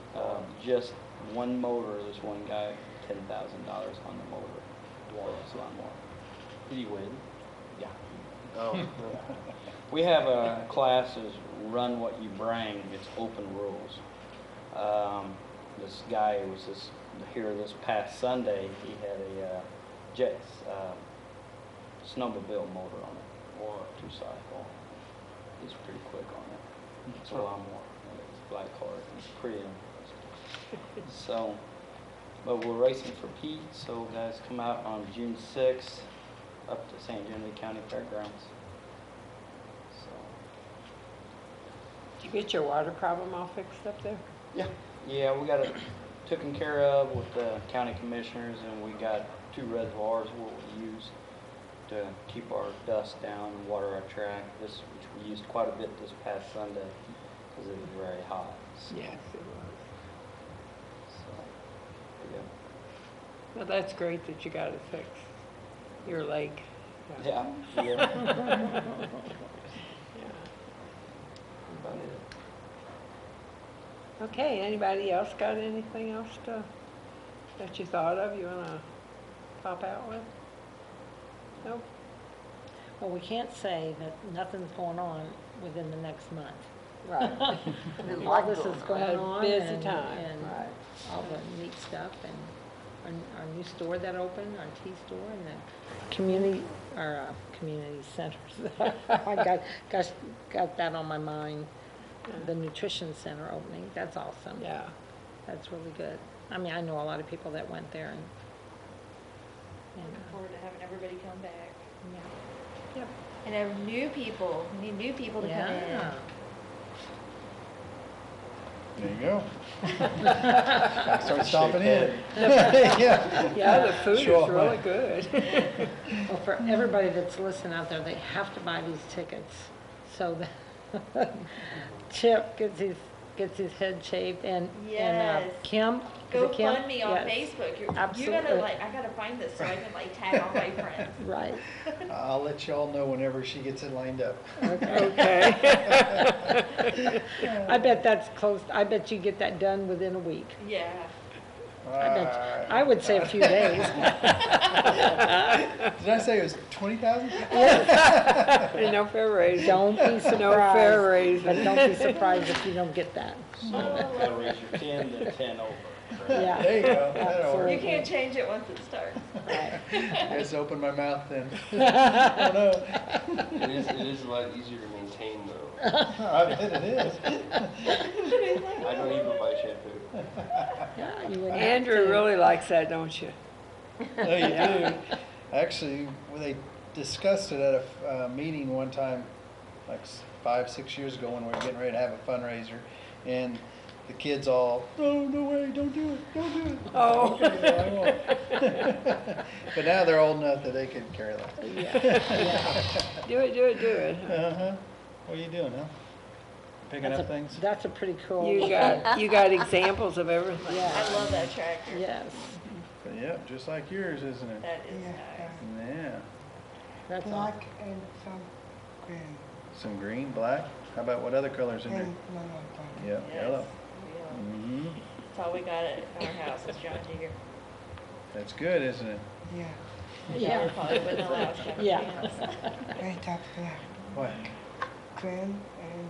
Just one motor. There's one guy, $10,000 on the motor. Dwarf's lawnmower. Did he win? Yeah. Oh. We have classes, run what you bring. It's open rules. This guy was here this past Sunday. He had a snowmobile motor on it, or a 2-cycle. He's pretty quick on it. It's a lot more. It's a black car. It's pretty. So, but we're racing for Pete. So guys, come out on June 6th up to St. Genevieve County Fairgrounds. Did you get your water problem all fixed up there? Yeah, we got it taken care of with the county commissioners, and we got 2 reservoirs we'll use to keep our dust down and water our track. Which we used quite a bit this past Sunday because it was very hot. So, Yes, it was. so, yeah. Well, that's great that you got it fixed. Your leg. Yeah. Yeah. About it. Okay, anybody else got anything else that you thought of you want to pop out with? Nope. Well, we can't say that nothing's going on within the next month. Right. All this is going on. Busy and- time, and right. all the neat stuff, and our new store that opened, our tea store, and the community centers. I got that on my mind. The nutrition center opening, that's awesome. Yeah. That's really good. I mean, I know a lot of people that went there and Looking forward to having everybody come back. yeah. Yep. And have new people. We need new people to come in. Yeah. There you go. Start stomping in. Yeah. Yeah, the food Show is off really my- good. Well, for everybody that's listening out there, they have to buy these tickets. So that Chip gets his head shaved, and Yes. Kim. is Go it Kim? fund me on Yes. Facebook. You gotta Absolutely. I gotta find this so I can tag all my friends. Right. I'll let y'all know whenever she gets it lined up. Okay. I bet that's close. I bet you get that done within a week. Yeah. I would say a few days. Did I say it was 20,000? No fair raise. Don't be surprised. No fair raise. But don't be surprised if you don't get that. So gotta raise your 10, then 10 over. Yeah. There you go. That'll work. You can't change it once it starts. Right. I just open my mouth then. Oh, no. It is a lot easier to maintain though. I bet it is. I don't even buy shampoo. Yeah, you wouldn't have Andrew to. really likes that, don't you? No, you do. Actually, when they discussed it at a meeting one time, like 5, 6 years ago, when we were getting ready to have a fundraiser, and the kids all, oh, no way, don't do it, don't do it. Oh. Okay, I won't. But now they're old enough that they can carry that. Yeah. Do it, do it, do it. Uh-huh. What are you doing, huh? Picking That's up things? That's a pretty cool. You got examples of everything. Yeah. I love that tractor. Yes. Yep, just like yours, isn't it? That is Yeah. nice. Yeah. That's awesome. Black and some green. Some green, black. How about what other colors in there? And none of them. Yep, Yes. yellow. Yeah. Mm-hmm. That's all we got at our house is John Deere. That's good, isn't it? Yeah. My Yeah. daughter probably wouldn't allow us to have a Yeah. chance. Right up there. What? Green and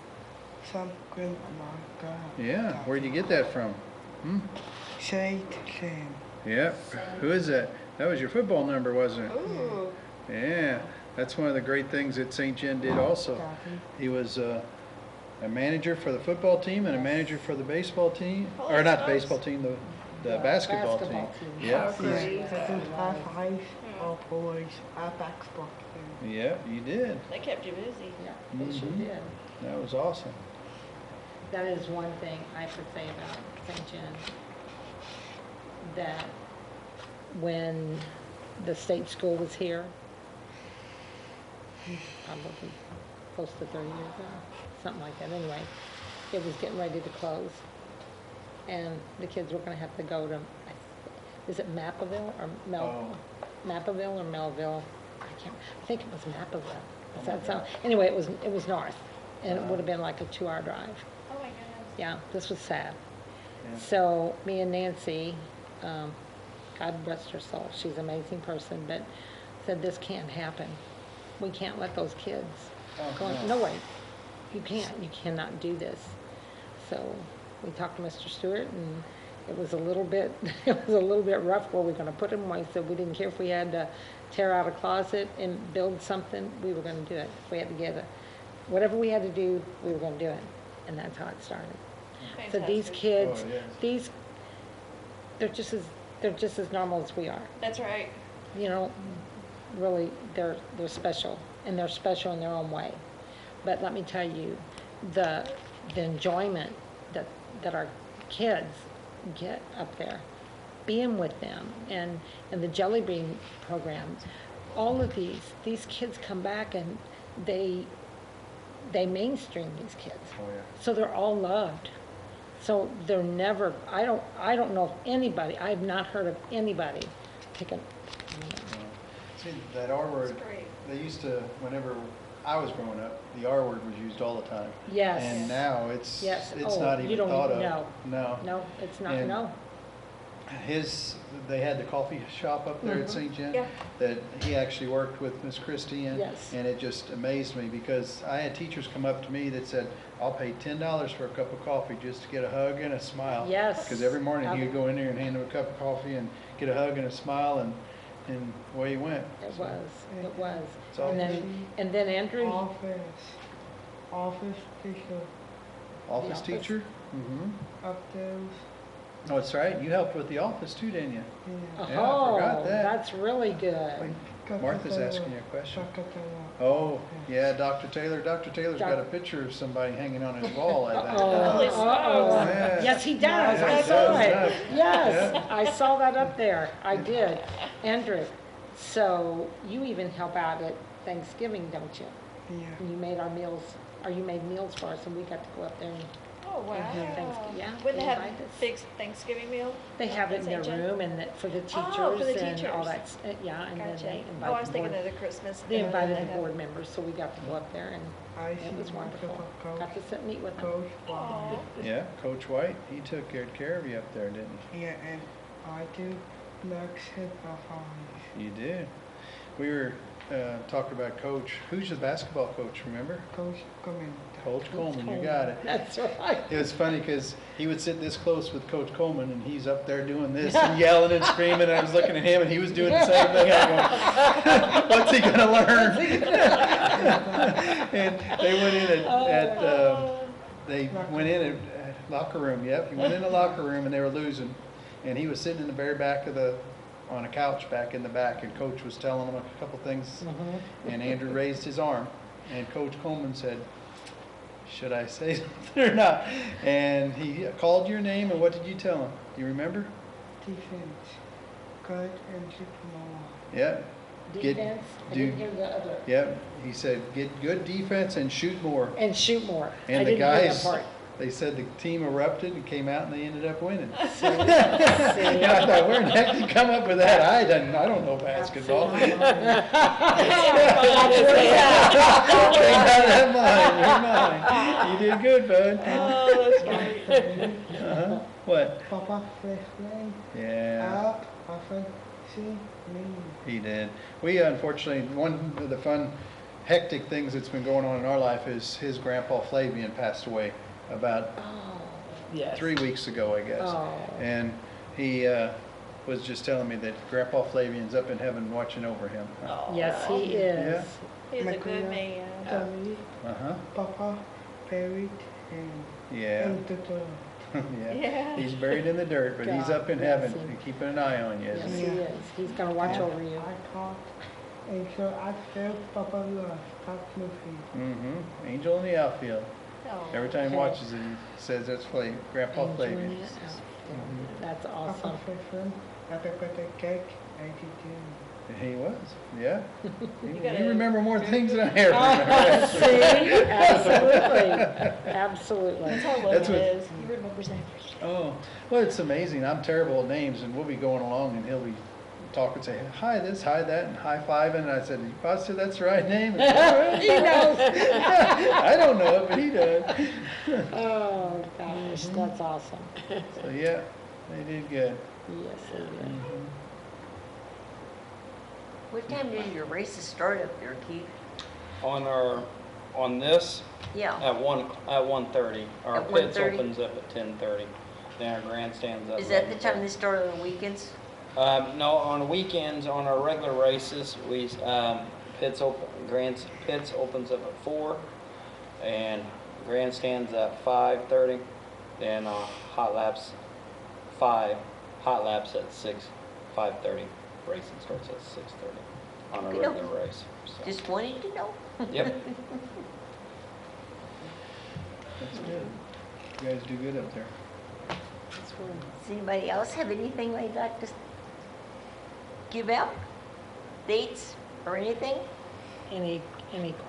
some green among God. Yeah, where'd you get that from? Hmm? Shade same. Yep. Who is that? That was your football number, wasn't it? Ooh. Yeah, that's one of the great things that St. John did also. He was a manager for the football team and a manager for the baseball team, or not the baseball team, the basketball team. Basketball team. Yeah, Oh, great. Half ice, all boys, half Xbox. yeah, you did. They kept you busy. Yeah, they sure Mhm. did. That was awesome. That is one thing I have to say about St. John. That when the state school was here, probably close to 30 years ago, something like that. Anyway, it was getting ready to close. And the kids were gonna have to go to, is it Mappaville or Mappaville or Melville? I think it was Mappaville. Does that sound? Anyway, it was north, and it would have been like a 2-hour drive. Oh my goodness. Yeah, this was sad. Yeah. So me and Nancy, God rest her soul, she's an amazing person, but said this can't happen. We can't let those kids go. No way. You can't. You cannot do this. So we talked to Mr. Stewart, and it was a little bit rough where we're going to put them. I said we didn't care if we had to tear out a closet and build something. We were going to do it. If we had to get whatever we had to do, we were going to do it, and that's how it started. So these Fantastic. kids, Oh, yes. they're just as normal as we are. That's right. You know, really, they're special, and they're special in their own way. But let me tell you, the enjoyment that our kids get up there, being with them, and the Jelly Bean program, all of these kids come back and they mainstream these kids. Oh, yeah. So they're all loved. So they're never, I don't know of anybody, I have not heard of anybody picking. See, that R word, That's great. they used to, whenever I was growing up, the R word was used all the time. Yes. And now it's Yes. it's Oh, not you even don't thought even of. know. No. No, it's not, And no. They had the coffee shop up there at St. John Yeah. that he actually worked with Miss Christie in. Yes. And it just amazed me because I had teachers come up to me that said, I'll pay $10 for a cup of coffee just to get a hug and a smile. Yes. Because every morning he would go in there and hand them a cup of coffee and get a hug and a smile, and away he went. It So, was, it was. It's all- And then Andrew, Office teacher Office office. teacher? Mm-hmm. upstairs. Oh, that's right. You helped with the office too, didn't you? Yeah. Yeah, I forgot oh, that. that's really good. Martha's asking you a question. Dr. Taylor. Oh, yeah, Dr. Taylor. Dr. Taylor's got a picture of somebody hanging on his wall, I think. Holy smokes. Yeah. Yes, he does, I Yes, he saw does, it. yeah. Yes, Yeah. I saw that up there, I did. Andrew, so you even help out at Thanksgiving, don't you? Yeah. And you made our meals, or you made meals for us, and we got to go up there and Oh, wow. Yeah, Would they they have invite us. big Thanksgiving meal? they have it in their St. John? room and for the teachers Oh, for the and all teachers. that, yeah, and then Gotcha. they Oh, I invite was the thinking board. of the Christmas. They dinner invited that the they have. board members, so we got to go up there and I it was see wonderful. Coach- Got to sit and meet with them. Coach Aw. Bob. Yeah, Coach White, he took good care of you up there, didn't Yeah, and I do Mexican behind. he? You did. We were talked about Coach. Who's the basketball coach, remember? Coach coming. Coach Coleman, you got it. That's right. It was funny because he would sit this close with Coach Coleman, and he's up there doing this and yelling and screaming. And I was looking at him, and he was doing the same thing. I go, "What's he gonna learn?" And they went in at locker room. Yep, he went in the locker room, and they were losing, and he was sitting in the very back on a couch back in the back, and Coach was telling him a couple things, and Andrew raised his arm, and Coach Coleman said, "Should I say something or not?" And he called your name, and what did you tell him? Do you remember? Defense. Good and shoot more. Yeah. Defense, I didn't hear the other. Yep. He said, "Get good defense and shoot more." And shoot more. I And the didn't hear that guys, part. they said the team erupted and came out, and they ended up winning. See? And I thought, where in the heck did you come up with that? I don't know basketball. Came out of that mind. You're mine. You did good, bud. Oh, that's great. Uh-huh. What? Papa Freshman. Yeah, Out. Often see me. he did. We unfortunately, one of the fun, hectic things that's been going on in our life is his grandpa Flavian passed away about Yes. 3 weeks ago, I guess. Oh. And he was just telling me that Grandpa Flavian's up in heaven watching over him. Yes, he is. He's a My good grandma man. told me, Uh-huh. Papa buried him Yeah. in the dirt. Yeah. Yeah. He's buried in the dirt, but he's up in God, heaven yes, he- and keeping an eye on you. Yes, Isn't he he? is. He's gonna watch over you. I thought, and so I felt Papa love. That's movie. Mm-hmm. Angel in the outfield. Oh. Every time he Okay. watches it, he says that's Grandpa Flavian. Enjoying it. That's awesome. Papa Freshman. Happy birthday cake. 82. He was, yeah. gotta- You remember more things than I ever See, remember. absolutely, absolutely. That's how Logan That's what- is. He remembers everything. Oh, well, it's amazing. I'm terrible at names, and we'll be going along, and he'll be talking, say, "Hi this, hi that," and high-fiving, and I said, "You positive that's the right name?" And he knows. I don't know it, but he does. Oh, gosh, that's awesome. So, yeah, they did good. Yes, he did. What time did your races start up there, Keith? On this, Yeah. at 1:30. Our At pits 1:30? opens up at 10:30. Then our grandstands up. Is that the time they start on the weekends? No, on weekends, on our regular races, we, pits opens up at 4, and grandstands at 5:30. Then, hot laps, 5, hot laps at 6, 5:30. Racing starts at 6:30 on a Okey-doke. regular race. So. Just wanted to know. Yep. That's good. You guys do good up there. Does anybody else have anything they'd like to give out? Dates or anything? Any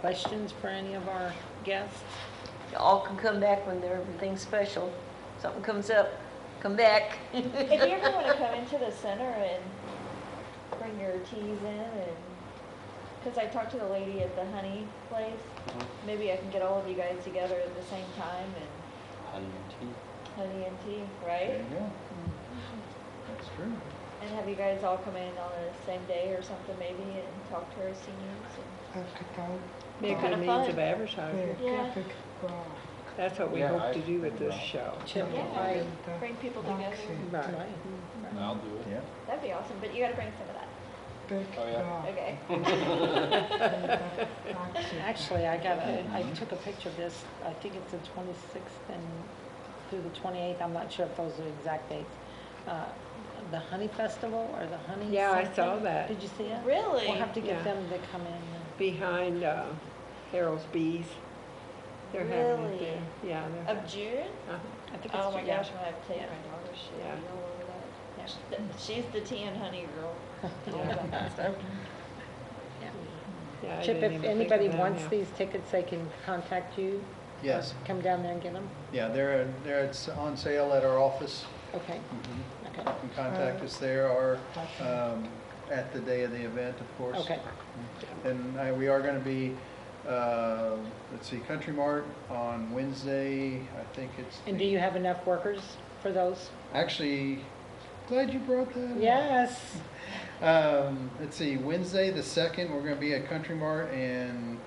questions for any of our guests? All can come back when everything's special. Something comes up, come back. If you ever want to come into the center and bring your teas in, and because I talked to the lady at the honey place, maybe I can get all of you guys together at the same time and honey and tea, There right? you go. That's true. And have you guys all come in on the same day or something maybe and talk to our seniors? After time. Be a Kinda good means fun. of advertising. Very Yeah. graphic bar. That's what we Yeah, hope I to do with think this about- show. Chip, Yeah. I- Bring people together. Right. I'll do it. Yeah. That'd be awesome, but you gotta bring some of that. Big Oh, yeah. bar. Okay. Actually, I took a picture of this, I think it's the 26th and through the 28th, I'm not sure if those are exact dates. The Honey Festival or the Honey Yeah, I something? saw that. Did you see it? Really? We'll have to get Yeah. them to come in. Behind Harold's Bees. They're having it Really? there. Yeah. they're- Of June? I think it's, Oh my yeah. gosh, I'm gonna have to take Yeah. my daughter, she'll Yeah. be all over Yeah. that. She's the tea and honey girl. All Yeah. about that stuff. Yeah, I Chip, didn't if even think anybody of that, wants yeah. these tickets, they can contact you? Yes. Or come down there and get them? Yeah, they're on sale at our office. Okay, Mhm. okay, You can contact us there or at the day of the event, of course. okay. And we are going to be, let's see, Country Mart on Wednesday. I think it's. And do you have enough workers for those? Actually, glad you brought that up. Yes. Let's see, Wednesday the 2nd, we're gonna be at Country Mart, and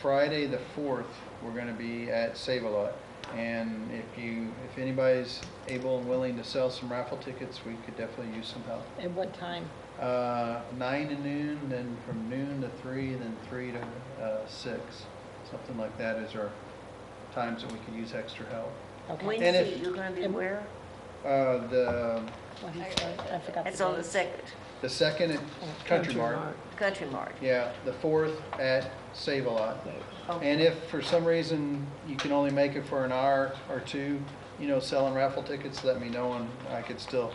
Friday the 4th, we're gonna be at Save-A-Lot. And if anybody's able and willing to sell some raffle tickets, we could definitely use some help. At what time? 9 to noon, then from noon to 3, then 3 to 6. Something like that is our times that we could use extra help. Okay. And Wednesday, if- you're gonna be where? What he said, I forgot the That's on the date. 2nd, The 2nd at Country Mart. Country Mart. Yeah, the 4th at Save-A-Lot. Okay. And if for some reason you can only make it for an hour or two, selling raffle tickets, let me know and I could still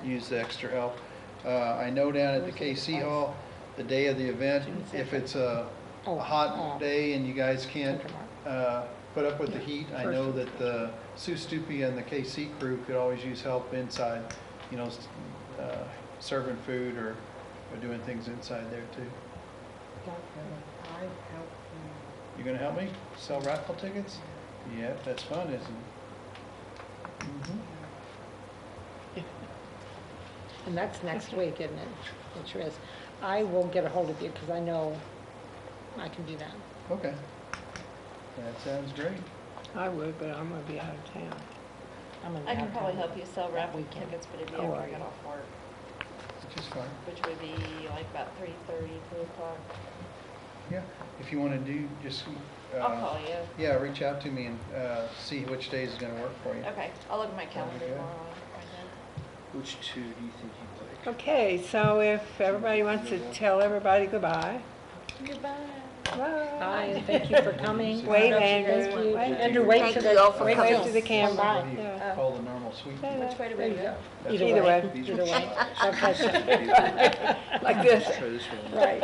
use the extra help. I know down at the KC Hall, the day of the event, if it's a hot day and you guys can't put up with the heat, I know that the Sue Stupi and the KC crew could always use help inside, serving food or doing things inside there too. I help You gonna help me sell raffle tickets? Yep, that's fun, isn't it? And that's next week, isn't it? It sure is. I will get a hold of you because I know I can do that. Okay. That sounds great. I would, but I'm gonna be out of town. I'm in I can downtown probably help you sell raffle weekend. tickets, but it'd be Oh, after I are get you? off work, Which is fine. which would be like about 3:30, 4 o'clock. Yeah, if you wanna do, just, I'll call you. yeah, reach out to me and, see which days is gonna work for you. Okay, I'll look at my calendar good. tomorrow. and find out. Which two do you think you'd like? Okay, so if everybody wants to tell everybody goodbye. Goodbye. Bye. Hi, and thank you for coming. Wait, Thank Andrew. you. Wait, Andrew, wait Thank to you all the, for wait coming. Wave to the camera. Bye. What do you Yeah. call the normal suite? Which way do There we you go? go. Either Either way. way, either way. Okay. Like this. Try this one. Right.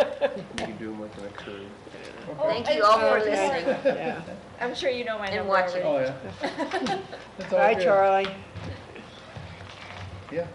You can do them like in a curve. Thank you all for Okay. listening. Yeah. I'm sure you know my And number watching. already. Oh, yeah. That's all Bye, good. Charlie. Yeah,